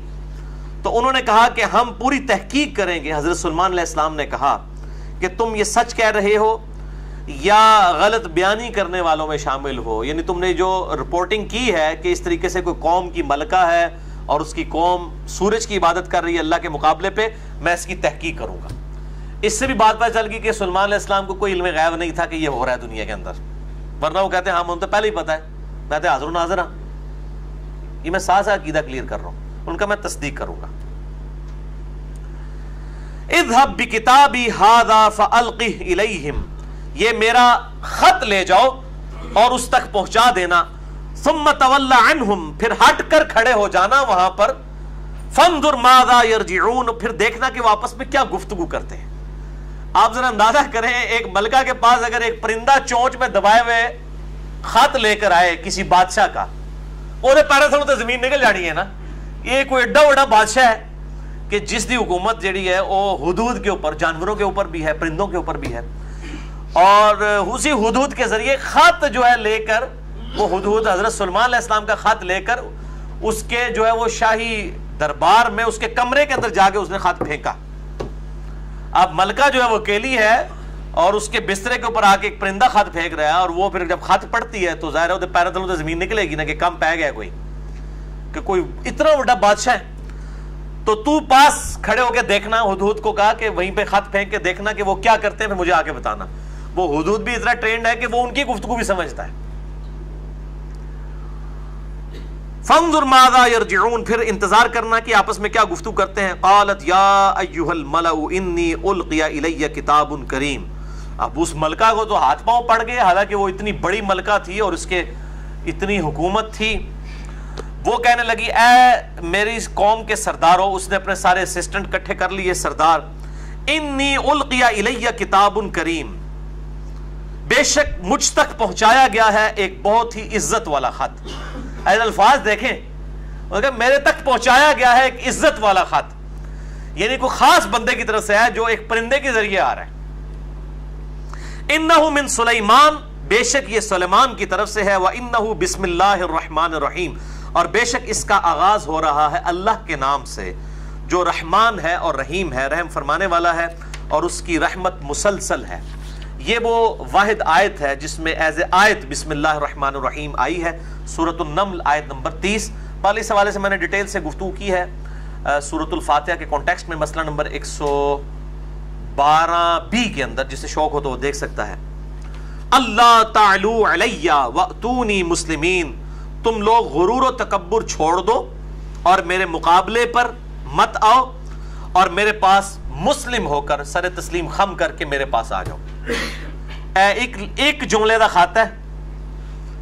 تو انہوں نے کہا کہ ہم پوری تحقیق کریں گے. حضرت سلیمان علیہ السلام نے کہا کہ تم یہ سچ کہہ رہے ہو یا غلط بیانی کرنے والوں میں شامل ہو. یعنی تم نے جو رپورٹنگ کی ہے کہ اس طریقے سے کوئی قوم کی ملکہ ہے اور اس کی قوم سورج کی عبادت کر رہی ہے اللہ کے مقابلے پہ، میں اس کی تحقیق کروں گا. اس سے بھی بات پتہ چل گئی کہ سلیمان علیہ السلام کو کوئی علم غیب نہیں تھا کہ یہ ہو رہا ہے دنیا کے اندر، ورنہ وہ کہتے ہیں ہم تو پہلے ہی پتا ہے، میں تو حاضر و ناظر ہوں. یہ میں ساتھ ساتھ عقیدہ کلیئر کر رہا ہوں، ان کا میں تصدیق کروں گا. اذهب بکتابی ھذا فالقہ الیہم، یہ میرا خط لے جاؤ اور اس تک پہنچا دینا. ثم تول عنہم، پھر ہٹ کر کھڑے ہو جانا وہاں پر. فانظر ماذا یرجعون، پھر دیکھنا کہ وہ آپس میں کیا گفتگو کرتے ہیں. آپ ذرا اندازہ کریں، ایک ملکہ کے پاس اگر ایک پرندہ چونچ میں دبائے ہوئے خط لے کر آئے کسی بادشاہ کا، وہ پیروں تھلوں تو زمین نکل جانی ہے نا. یہ کوئی ایڈا بڑا بادشاہ ہے کہ جس دی حکومت جڑی ہے وہ حدود کے اوپر، جانوروں کے اوپر بھی ہے، پرندوں کے اوپر بھی ہے، اور اسی حدود کے ذریعے خط جو ہے لے کر، وہ حدود حضرت سلیمان علیہ السلام کا خط لے کر اس کے جو ہے وہ شاہی دربار میں اس کے کمرے کے اندر جا کے اس نے خط پھینکا. اب ملکہ جو ہے وہ اکیلی ہے اور اس کے بسترے کے اوپر آ کے ایک پرندہ خط پھینک رہا ہے، اور وہ پھر جب خط پڑتی ہے تو ظاہر ہے وہ پیروں تلوں تو زمین نکلے گی نا کہ کم پہ گیا کوئی، کہ کوئی اتنا بڑا بادشاہ ہے. تو پاس کھڑے ہو کے دیکھنا، حدود کو کہا کہ وہیں پہ خط پھینک کے دیکھنا کہ وہ کیا کرتے ہیں، پھر مجھے آ کے بتانا. وہ حدود بھی اتنا ٹرینڈ ہے کہ وہ ان کی گفتگو بھی سمجھتا ہے. فانظر ماذا یرجعون، پھر انتظار کرنا کہ آپس میں کیا گفتگو کرتے ہیں. قالت یا ایھا الملأ انی القی الی کتاب کریم. اب اس ملکہ کو تو ہاتھ پاؤں پڑ گئے، حالانکہ وہ اتنی بڑی ملکہ تھی اور اس کے اتنی حکومت تھی. وہ کہنے لگی اے میری اس قوم کے سرداروں، اس نے اپنے سارے اسسٹنٹ کٹھے کر لیے سردار، انی القی الی کتاب کریم، بے شک مجھ تک پہنچایا گیا ہے ایک بہت ہی عزت والا خط. الفاظ دیکھیں، میرے تک پہنچایا گیا ہے ایک عزت والا خط، یعنی کوئی خاص بندے کی طرف سے ہے جو ایک پرندے کے ذریعے آ رہا ہے. انہ من سلیمان، بے شک یہ سلیمان کی طرف سے ہے. وانہ بسم اللہ الرحمن الرحیم، اور بے شک اس کا آغاز ہو رہا ہے اللہ کے نام سے جو رحمان ہے اور رحیم ہے، رحم فرمانے والا ہے اور اس کی رحمت مسلسل ہے. یہ وہ واحد آیت ہے جس میں ایز اے آیت بسم اللہ الرحمن الرحیم آئی ہے، سورۃ النمل آیت نمبر 30. پہلے اس حوالے سے میں نے ڈیٹیل سے گفتگو کی ہے سورۃ الفاتحہ کے کانٹیکسٹ میں، مسئلہ نمبر 112B کے اندر، جسے شوق ہو تو وہ دیکھ سکتا ہے. اللہ تعلو علی واتونی مسلمین، تم لوگ غرور و تکبر چھوڑ دو اور میرے مقابلے پر مت آؤ، اور میرے پاس مسلم ہو کر سر تسلیم خم کر کے میرے پاس آ جاؤ. ایک جملے دا خط ہے،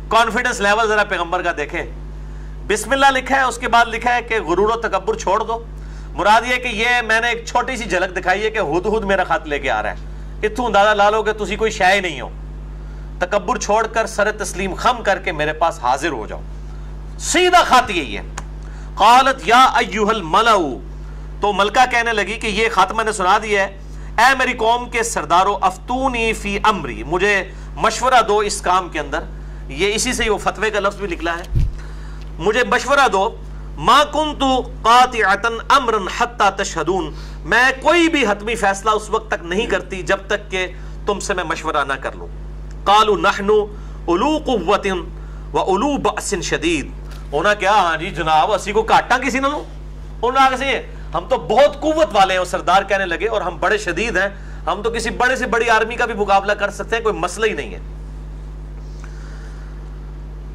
کانفیڈنس لیول ذرا پیغمبر کا دیکھیں. بسم اللہ لکھا ہے، اس کے بعد لکھا ہے کہ غرور و تکبر چھوڑ دو. مراد یہ کہ یہ میں نے ایک چھوٹی سی جھلک دکھائی ہے کہ ہد میرا خط لے کے آ رہا ہے، اتوں اندازہ لا لو کہ تسی کوئی شے ہی نہیں ہو. تکبر چھوڑ کر سر تسلیم خم کر کے میرے پاس حاضر ہو جاؤ. سیدھا خط یہی ہے. قالت یا ایھا الملأ، تو ملکہ کہنے لگی کہ یہ خط میں نے سنا دیا ہے، اے میری قوم کے سردارو، افتونی فی امری، مجھے مشورہ دو اس کام کے اندر. یہ اسی سے وہ فتوے کا لفظ بھی نکلا ہے، مجھے مشورہ دو. ما کنت قاطعۃ امرا حتی تشہدون، میں کوئی بھی حتمی فیصلہ اس وقت تک نہیں کرتی جب تک کہ تم سے میں مشورہ نہ کر لوں. قالوا نحن اولو قوۃ واولو بأس شدید، ہونا کیا، ہاں جی جناب اسی کو کاٹا کسی نہ لوں. انہوں نے کہا ہم تو بہت قوت والے ہیں. اور سردار کہنے لگے اور ہم بڑے شدید ہیں، ہم تو کسی بڑے سے بڑی آرمی کا بھی مقابلہ کر سکتے ہیں، کوئی مسئلہ ہی نہیں ہے.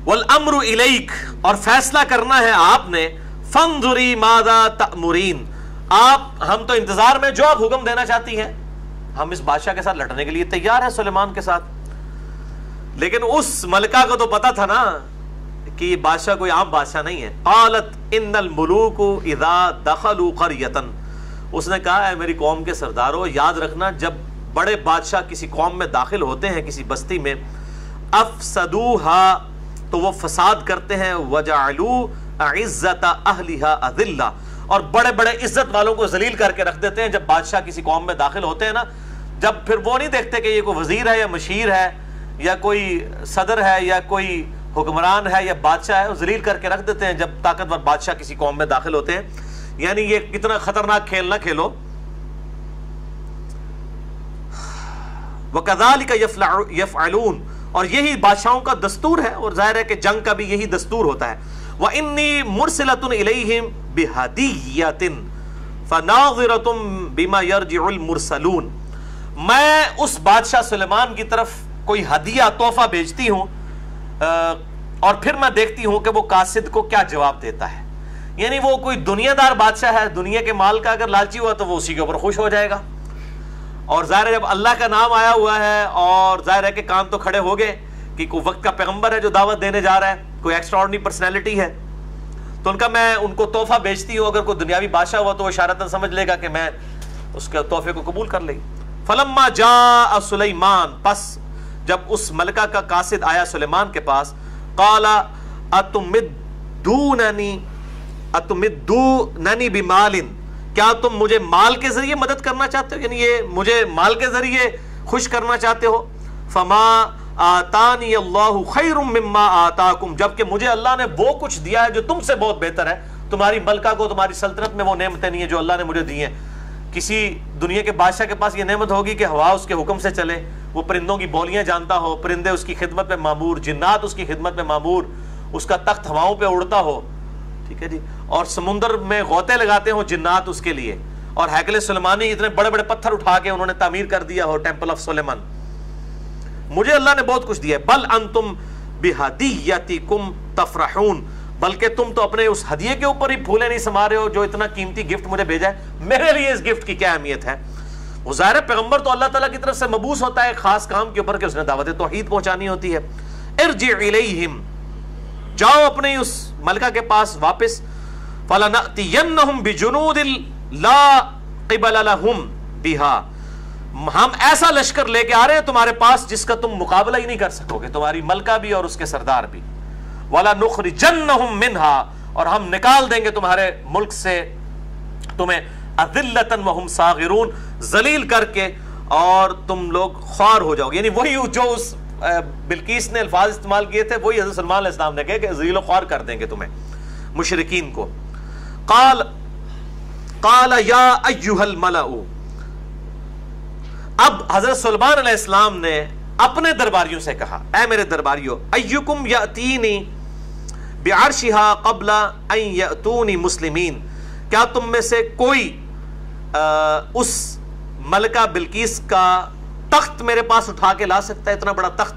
والامر الیک، اور فیصلہ کرنا ہے آپ نے. فانظری ماذا تأمرین، ہم تو انتظار میں، جو آپ حکم دینا چاہتی ہیں. ہم اس بادشاہ کے ساتھ لڑنے کے لیے تیار ہیں، سلیمان کے ساتھ. لیکن اس ملکہ کو تو پتا تھا نا کہ یہ بادشاہ کوئی عام بادشاہ نہیں ہے. قالت ان الملوک اذا دخلوا قریۃ، اس نے کہا اے میری قوم کے سردارو یاد رکھنا جب بڑے بادشاہ کسی قوم میں داخل ہوتے ہیں کسی بستی میں، افسدوها تو وہ فساد کرتے ہیں، وجعلوا عزت اہلها اذلہ اور بڑے بڑے عزت والوں کو ذلیل کر کے رکھ دیتے ہیں. جب بادشاہ کسی قوم میں داخل ہوتے ہیں نا، جب پھر وہ نہیں دیکھتے کہ یہ کوئی وزیر ہے یا مشیر ہے یا کوئی صدر ہے یا کوئی حکمران ہے یا بادشاہ ہے، وہ ذلیل کر کے رکھ دیتے ہیں جب طاقتور بادشاہ کسی قوم میں داخل ہوتے ہیں. یعنی یہ کتنا خطرناک کھیل نہ کھیلو. وَكَذَلِكَ يَفْعَلُونَ اور یہی بادشاہوں کا دستور ہے، اور ظاہر ہے کہ جنگ کا بھی یہی دستور ہوتا ہے. وَإِنِّي مُرْسِلَةٌ إِلَيْهِمْ بِهَدِيَّةٍ فَنَاظِرَةٌ بِمَا يَرْجِعُ الْمُرْسَلُونَ میں اس بادشاہ سلیمان کی طرف کوئی ہدیہ تحفہ بھیجتی ہوں اور پھر میں دیکھتی ہوں کہ وہ قاصد کو کیا جواب دیتا ہے. یعنی وہ کوئی دنیا دار بادشاہ ہے، دنیا کے مال کا اگر لالچی ہوا تو وہ اسی کے اوپر خوش ہو جائے گا، اور ظاہر ہے جب اللہ کا نام آیا ہوا ہے اور ظاہر ہے کہ کام تو کھڑے ہو گئے کہ کوئی وقت کا پیغمبر ہے جو دعوت دینے جا رہا ہے، کوئی ایکسٹرا آرڈنری پرسنالٹی ہے، تو میں ان کو تحفہ بیچتی ہوں. اگر کوئی دنیاوی بادشاہ ہوا تو وہ اشارتاً سمجھ لے گا کہ میں اس کے تحفے کو قبول کر لے گی. فلما جاء سلیمان پس جب اس ملکہ کا قاصد آیا سلیمان کے پاس، قال اتمدوننی بمال کیا تم مجھے مال کے ذریعے مدد کرنا چاہتے ہو، یعنی یہ مجھے مال کے ذریعے خوش کرنا چاہتے ہو. فما آتانی اللہ خیر مما آتاکم جبکہ مجھے اللہ نے وہ کچھ دیا ہے جو تم سے بہت بہتر ہے. تمہاری ملکہ کو تمہاری سلطنت میں وہ نعمتیں نہیں ہیں جو اللہ نے مجھے دی ہیں. کسی دنیا کے بادشاہ کے پاس یہ نعمت ہوگی کہ ہوا اس کے حکم سے چلے، وہ پرندوں کی بولیاں جانتا ہو، پرندے اس کی خدمت میں معمور، جنات اس کی خدمت میں معمور، اس کا تخت ہواؤں پہ اڑتا ہو، ٹھیک ہے جی، اور سمندر میں غوطے لگاتے ہوں جنات اس کے لیے، اور ہیکل سلیمانی اتنے بڑے بڑے پتھر اٹھا کے انہوں نے تعمیر کر دیا ہو ٹیمپل آف سلیمان. مجھے اللہ نے بہت کچھ دیا ہے. بل انتم بہدیتکم تفرحون بلکہ تم تو اپنے اس ہدیے کے اوپر ہی پھولے نہیں سما رہے ہو جو اتنا قیمتی گفٹ مجھے بھیجا ہے. میرے لیے اس گفٹ کی کیا اہمیت ہے؟ وہ ظاہر پیغمبر تو اللہ تعالیٰ کی طرف سے مبعوث ہوتا ہے خاص کام کے اوپر کہ اس نے دعوت توحید پہنچانی ہوتی ہے. ارجع الیہم جاؤ اپنے اس ملکہ کے پاس واپس. فلنأتینہم بجنود لا قبل لہم بہا ہم ایسا لشکر لے کے آ رہے ہیں تمہارے پاس جس کا تم مقابلہ ہی نہیں کر سکو گے، تمہاری ملکہ بھی اور اس کے سردار بھی. وَلَنُخْرِجَنَّهُمْ مِنْهَا اور ہم نکال دیں گے تمہارے ملک سے تمہیں اذلۃ وہم صاغرون ذلیل کر کے اور تم لوگ خوار ہو جاؤ گے. یعنی وہی جو اس بلقیس نے الفاظ استعمال کیے تھے وہی حضرت سلمان علیہ السلام نے کہا کہ ذلیل و خوار کر دیں گے تمہیں مشرکین کو. قال یا ایھا الملأ اب حضرت سلمان علیہ السلام نے اپنے درباریوں سے کہا اے میرے درباریوں ایکم یاتینی بعرشها قبل ان یاتونی مسلمین کیا تم میں سے کوئی اس ملکہ بلقیس کا تخت میرے پاس اٹھا کے لا سکتا ہے، اتنا بڑا تخت،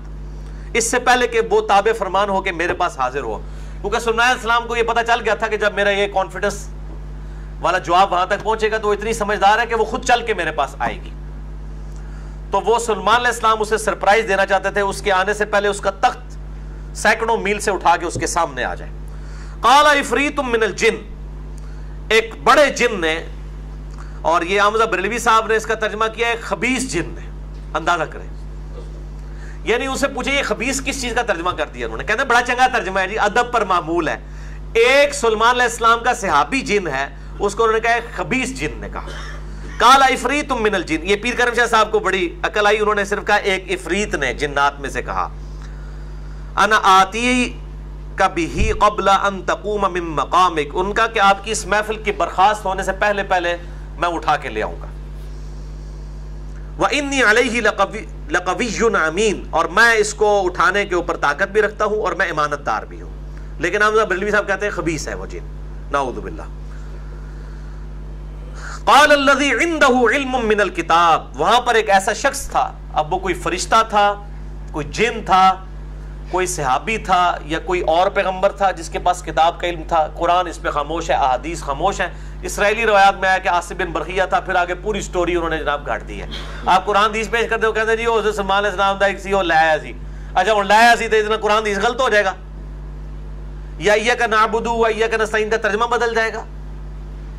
اس سے پہلے کہ وہ تابع فرمان ہو کہ میرے پاس حاضر ہو. کیونکہ سلمان علیہ السلام کو یہ پتہ چل گیا تھا کہ جب میرا یہ کانفیڈنس والا جواب وہاں تک پہنچے گا تو وہ اتنی سمجھدار ہے کہ وہ خود چل کے میرے پاس آئے گی. تو وہ سلمان علیہ السلام اسے سرپرائز دینا چاہتے تھے، اس کے آنے سے پہلے اس کا تخت سینکڑوں میل سے اٹھا کے اس کے سامنے آ جائے. قال عفریت من الجن ایک بڑے جن نے، اور یہ حمزہ بریلوی صاحب نے اس کا ترجمہ کیا ہے خبیث جن نے، اندازہ کریں، یعنی ان سے پوچھے یہ خبیث کس چیز کا ترجمہ کر دیا انہوں نے، کہتے ہیں بڑا چنگا ترجمہ ہے جی، ادب پر معمول ہے. ایک سلمان علیہ السلام کا صحابی جن ہے اس کو انہوں نے کہا خبیث جن نے کہا. قال عفریت من الجن یہ پیر کرم شاہ صاحب کو بڑی عقل آئی، انہوں نے صرف کہا ایک عفریت نے جنات میں سے کہا انا آتی کبھی قبل ان تقوم من مقامک ان کا کہ آپ کی اس محفل کی برخاست ہونے سے پہلے میں اٹھا کے لے آؤں گا. وَإِنِّي عَلَيْهِ لَقَوِيٌّ أَمِينٌ اور میں اس کو اٹھانے کے اوپر طاقت بھی رکھتا ہوں اور میں امانت دار بھی ہوں. لیکن حمزہ بریلوی صاحب کہتے ہیں خبیث ہے وہ جن، نعوذ باللہ. قال الذي عنده علم من الكتاب وہاں پر ایک ایسا شخص تھا، اب وہ کوئی فرشتہ تھا، کوئی جن تھا، کوئی صحابی تھا یا کوئی اور پیغمبر تھا جس کے پاس کتاب کا علم تھا. قرآن اس پہ خاموش ہے، احادیث خاموش ہیں. اسرائیلی روایات میں آیا کہ عاصم بن برقیہ تھا، پھر آگے پوری سٹوری انہوں نے جناب گھاٹ دی ہے. آپ قرآن حدیث پیش کرتے ہو کہتے ہیں جی وہ حضرت سلمان علیہ السلام دا ایک سی وہ لایا سی، اچھا وہ لایا سی تو اتنا قرآن حدیث غلط ہو جائے گا. یا ایاک نعبد و ایاک نستعین کا ترجمہ بدل جائے گا.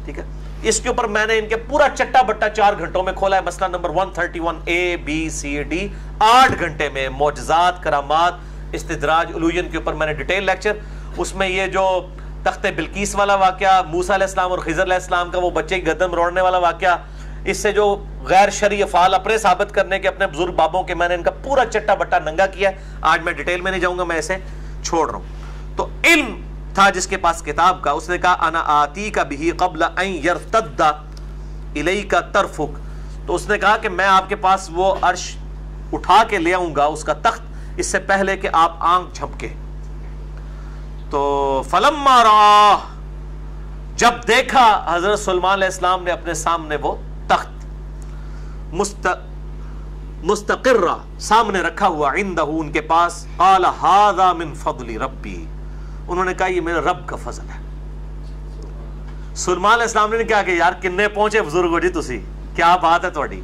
ٹھیک ہے, اس کے اوپر میں نے ان کے پورا چٹا بٹا 4 گھنٹوں میں کھولا ہے. مسئلہ number 131 A B C D 8 گھنٹے میں معجزات, کرامات, استدراج, الوہیت کے اوپر میں نے ڈیٹیل لیکچر. اس میں یہ جو تخت بلقیس والا واقعہ, موسیٰ علیہ السلام اور خضر علیہ السلام کا وہ بچے کی گردن مروڑنے والا واقعہ, اس سے جو غیر شرعی افعال اپنے ثابت کرنے کے اپنے بزرگ بابوں کے, میں نے ان کا پورا چٹا بٹا ننگا کیا ہے. آج میں ڈیٹیل میں نہیں جاؤں گا, میں اسے چھوڑ رہا ہوں. تو علم تھا جس کے پاس کتاب کا, اس نے کہا انا آتیک بہ قبل ان یرتد الیک طرفک. تو اس نے کہا کہ میں آپ کے پاس وہ عرش اٹھا کے لے آؤں گا, اس کا تخت, اس سے پہلے کہ آپ آنکھ جھپکے. تو فلما رآہ, جب دیکھا حضرت سلیمان علیہ السلام نے اپنے سامنے وہ تخت مستقر سامنے رکھا ہوا, عندہ ان کے پاس, قال ھذا من فضل ربی, انہوں نے کہا یہ میرے رب کا فضل ہے. سلیمان علیہ السلام نے کہا کہ یار کنے پہنچے بزرگ ہو جی تسی, کیا بات ہے تھوڑی.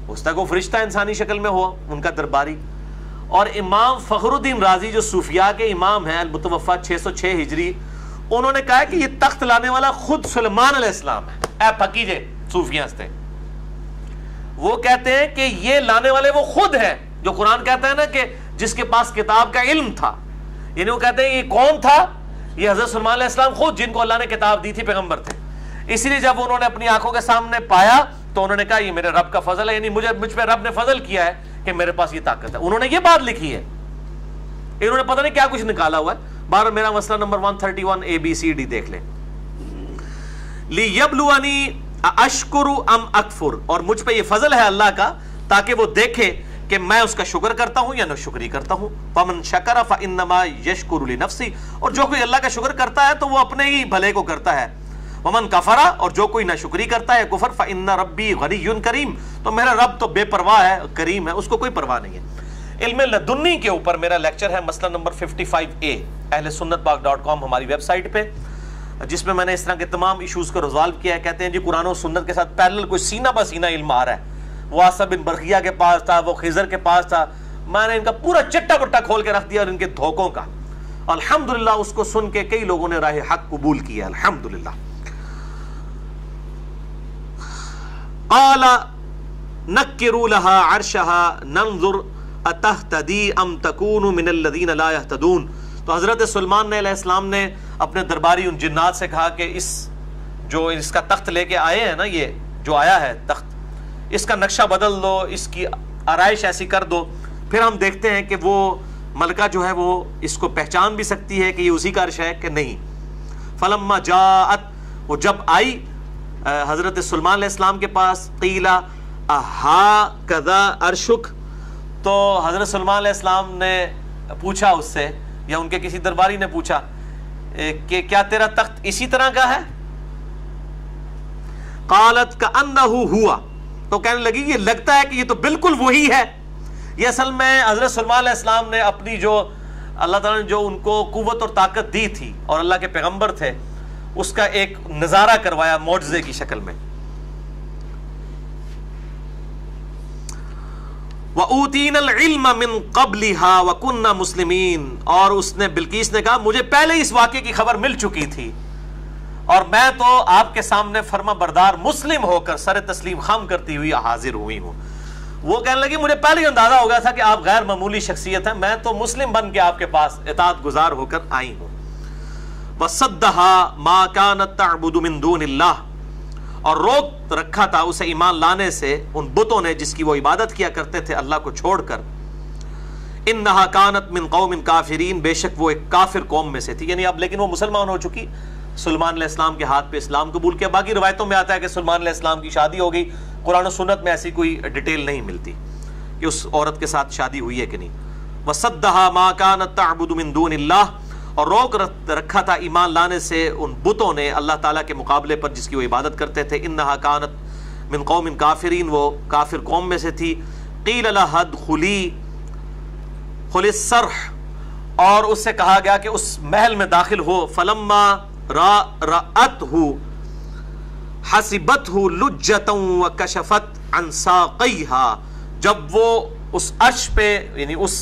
اس تک وہ فرشتہ انسانی شکل میں ہوا, ان کا درباری. اور امام فخر الدین رازی جو صوفیاء کے امام ہیں, المتوفا 606 ہجری, انہوں نے کہا کہ یہ تخت لانے والا خود سلیمان علیہ السلام ہے. اے پکیجے صوفیاں سے وہ کہتے ہیں کہ یہ لانے والے وہ خود ہیں جو قرآن کہتا ہے نا کہ جس کے پاس کتاب کا علم تھا. یعنی وہ کہتے ہیں یہ کون تھا, یہ حضرت سلیمان علیہ السلام خود, جن کو اللہ نے کتاب دی تھی, پیغمبر تھے. اسی لیے جب انہوں نے اپنی آنکھوں کے سامنے پایا تو انہوں نے کہا یہ میرے رب کا فضل ہے, یعنی مجھ پہ رب نے فضل کیا ہے کہ میرے پاس یہ طاقت ہے. انہوں نے یہ بات لکھی ہے, انہوں نے پتہ نہیں کیا کچھ نکالا ہوا ہے. بار میرا مسئلہ نمبر 131 ABCD دیکھ لیں. لیبلونی اشکر ام اکفر, اور مجھ پہ یہ فضل ہے اللہ کا تاکہ وہ دیکھے کہ میں اس کا شکر کرتا ہوں یا ناشکری کرتا ہوں. فمن شکر فانما یشکر لنفسی, اور جو کوئی اللہ کا شکر کرتا ہے تو وہ اپنے ہی بھلے کو کرتا ہے. ومن کفر, اور جو کوئی ناشکری کرتا ہے, کفر, فان ربی غنی کریم, تو میرا رب تو بے پرواہ ہے, کریم ہے, اس کو کوئی پرواہ نہیں ہے. علم لدنی کے اوپر میرا لیکچر ہے, مسئلہ نمبر 55A, اہل سنت پاک.com ہماری ویب سائٹ پہ, جس میں نے اس طرح کے تمام ایشوز کو ریزالو کیا ہے. کہتے ہیں جی قرآن و سنت کے ساتھ پیرلل کوئی سینہ بہ سینہ علم آ رہا ہے. وہ آصف بن برقیہ کے پاس تھا, وہ خضر کے پاس تھا. میں نے ان کا پورا چٹا بٹا کھول کے رکھ دیا اور ان کے دھوکوں کا. الحمدللہ اس کو سن کے کئی لوگوں نے راہ حق قبول کیا, الحمدللہ. قال نکروا لها عرشها ننظر اتهتدی ام تکون من الذین لا یهتدون. تو حضرت سلیمان علیہ السلام نے اپنے درباری ان جنات سے کہا کہ اس کا تخت لے کے آئے ہیں نا, یہ جو آیا ہے تخت, اس کا نقشہ بدل دو, اس کی آرائش ایسی کر دو, پھر ہم دیکھتے ہیں کہ وہ ملکہ جو ہے وہ اس کو پہچان بھی سکتی ہے کہ یہ اسی کا عرش ہے کہ نہیں. فلما جاءت, وہ جب آئی حضرت سلیمان علیہ السلام کے پاس, قیل اھاکذا عرشک, تو حضرت سلیمان علیہ السلام نے پوچھا اس سے, یا ان کے کسی درباری نے پوچھا کہ کیا تیرا تخت اسی طرح کا ہے؟ قالت کأنہ ہوا, تو کہنے لگی یہ لگتا ہے کہ یہ تو بالکل وہی ہے. یہ اصل میں حضرت سلیمان علیہ السلام نے اپنی جو اللہ تعالیٰ نے جو ان کو قوت اور طاقت دی تھی اور اللہ کے پیغمبر تھے, اس کا ایک نظارہ کروایا معجزے کی شکل میں. وَأُوتِينَا الْعِلْمَ مِن قَبْلِهَا وَكُنَّا مُسْلِمِينَ, اور اس نے بلقیس نے کہا مجھے پہلے اس واقعے کی خبر مل چکی تھی اور میں تو آپ کے سامنے فرما بردار مسلم ہو کر سر تسلیم خم کرتی ہوئی حاضر ہوئی ہوں. وہ کہنے لگی مجھے پہلے ہی اندازہ ہو گیا تھا کہ آپ غیر معمولی شخصیت ہیں, میں تو مسلم بن کے آپ کے پاس اطاعت گزار ہو کر آئی ہوں. وَصَدَّهَا مَا كَانَتْ تَعْبُدُ مِن دُونِ اللَّهِ, اور روک رکھا تھا اسے ایمان لانے سے ان بتوں نے جس کی وہ عبادت کیا کرتے تھے اللہ کو چھوڑ کر. انہا کانت من قوم کافرین, بے شک وہ ایک کافر قوم میں سے تھی. یعنی اب لیکن وہ مسلمان ہو چکی, سلیمان علیہ السلام کے ہاتھ پہ اسلام قبول کیا. باقی روایتوں میں آتا ہے کہ سلیمان علیہ السلام کی شادی ہو گئی, قرآن و سنت میں ایسی کوئی ڈیٹیل نہیں ملتی کہ اس عورت کے ساتھ شادی ہوئی ہے کہ نہیں. وَصَدَّهَا مَا كَانَتْ تَعْبُدُ مِن دُونِ اللَّهِ, اور روک رکھا تھا ایمان لانے سے ان بتوں نے اللہ تعالیٰ کے مقابلے پر جس کی وہ عبادت کرتے تھے. انہا کانت من قوم کافرین, وہ کافر قوم میں سے تھی. قیل لها ادخلی الصرح, اور اس سے کہا گیا کہ اس محل میں داخل ہو. فلما رأته حسبته لجة وكشفت عن ساقيها, جب وہ اس عرش پہ یعنی اس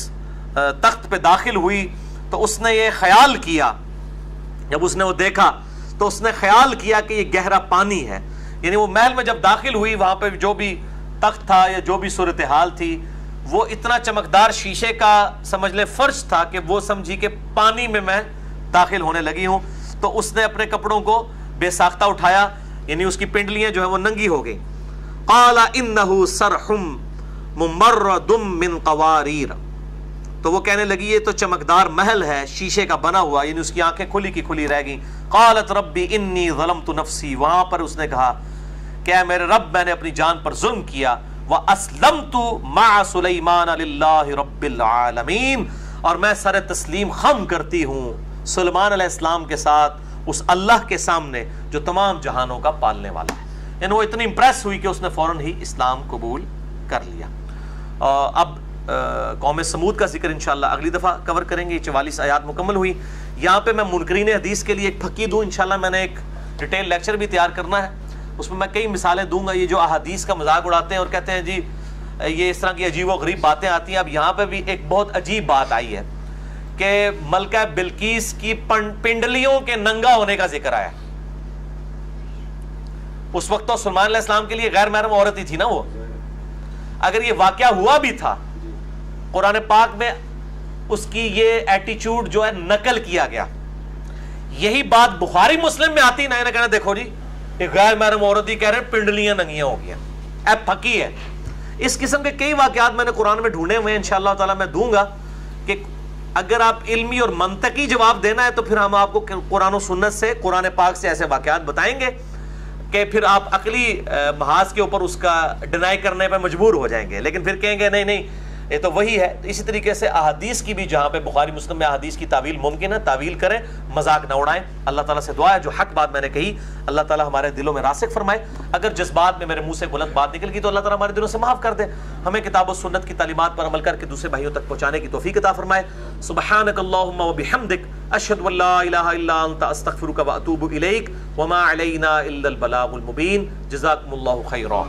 تخت پہ داخل ہوئی تو اس نے یہ خیال کیا، جب اس نے وہ دیکھا تو اس نے خیال کیا کہ یہ گہرا پانی ہے. یعنی وہ محل میں جب داخل ہوئی، وہاں پہ جو بھی تخت تھا یا جو بھی صورتحال تھی وہ اتنا چمکدار شیشے کا سمجھ لے فرش تھا کہ وہ سمجھی کہ پانی میں داخل ہونے لگی ہوں. تو اس نے اپنے کپڑوں کو بے ساختہ اٹھایا، یعنی اس کی پنڈلیاں جو ہیں وہ ننگی ہو گئی. قال انه صرح ممرد من قواریر، تو وہ کہنے لگی یہ تو چمکدار محل ہے شیشے کا بنا ہوا، یعنی اس کی آنکھیں کھلی کی کھلی رہ گئیں. قالت ربی انی ظلمت نفسی، وہاں پر اس نے کہا کہ اے میرے رب میں نے اپنی جان پر ظلم کیا. واسلمت مع سلیمان للہ رب العالمین، اور میں سر تسلیم خم کرتی ہوں سلیمان علیہ السلام کے ساتھ اس اللہ کے سامنے جو تمام جہانوں کا پالنے والا ہے. یعنی وہ اتنی امپریس ہوئی کہ اس نے فوراً ہی اسلام قبول کر لیا. اب قوم سمود کا ذکر انشاءاللہ اگلی دفعہ کور کریں گے. 44 آیات مکمل ہوئی. یہاں پہ میں منکرین حدیث کے لیے ایک پھکی دوں انشاءاللہ. میں نے ایک ڈیٹیل لیکچر بھی تیار کرنا ہے، اس میں کئی مثالیں دوں گا. یہ جو احادیث کا مذاق اڑاتے ہیں اور کہتے ہیں جی یہ اس طرح کی عجیب و غریب باتیں آتی ہیں. اب یہاں پہ بھی ایک بہت عجیب بات آئی ہے کہ ملکہ بلقیس کی پنڈلیوں کے ننگا ہونے کا ذکر آیا. اس وقت تو سلیمان علیہ السلام کے لیے غیر محرم عورت ہی تھی نا وہ. اگر یہ واقعہ ہوا بھی تھا، قرآن پاک میں اس کی یہ ایٹیچیوڈ جو ہے نقل کیا گیا. یہی بات بخاری مسلم میں آتی نہ کہنا دیکھو جی یہ غیر محرم عورت ہی کہہ رہے ہیں پنڈلیاں ننگیاں ہو گیا. اے پھکی ہے. اس قسم کے کئی واقعات میں نے قرآن میں ڈھونڈے ہوئے ہیں، انشاءاللہ تعالی میں دوں گا. کہ اگر آپ علمی اور منطقی جواب دینا ہے تو پھر ہم آپ کو قرآن و سنت سے، قرآن پاک سے ایسے واقعات بتائیں گے کہ پھر آپ عقلی محاذ کے اوپر اس کا ڈینائی کرنے پہ مجبور ہو جائیں گے. لیکن پھر کہیں گے نہیں نہیں یہ تو وہی ہے. اسی طریقے سے احادیث کی بھی جہاں پہ بخاری مسلم میں احادیث کی تعویل ممکن ہے، تعویل کریں، مذاق نہ اڑائیں. اللہ تعالیٰ سے دعا ہے جو حق بات میں نے کہی اللہ تعالیٰ ہمارے دلوں میں راسخ فرمائے. اگر جذبات میں میرے منہ سے غلط بات نکل گئی تو اللہ تعالیٰ ہمارے دلوں سے معاف کر دے. ہمیں کتاب و سنت کی تعلیمات پر عمل کر کے دوسرے بھائیوں تک پہنچانے کی توفیق عطا فرمائے. سبحانک اللہم و بحمدک اشہد ان لا الہ الا انت استغفرک و اتوب الیک وما علینا الا البلاغ المبین. جزاکم اللہ خیرا.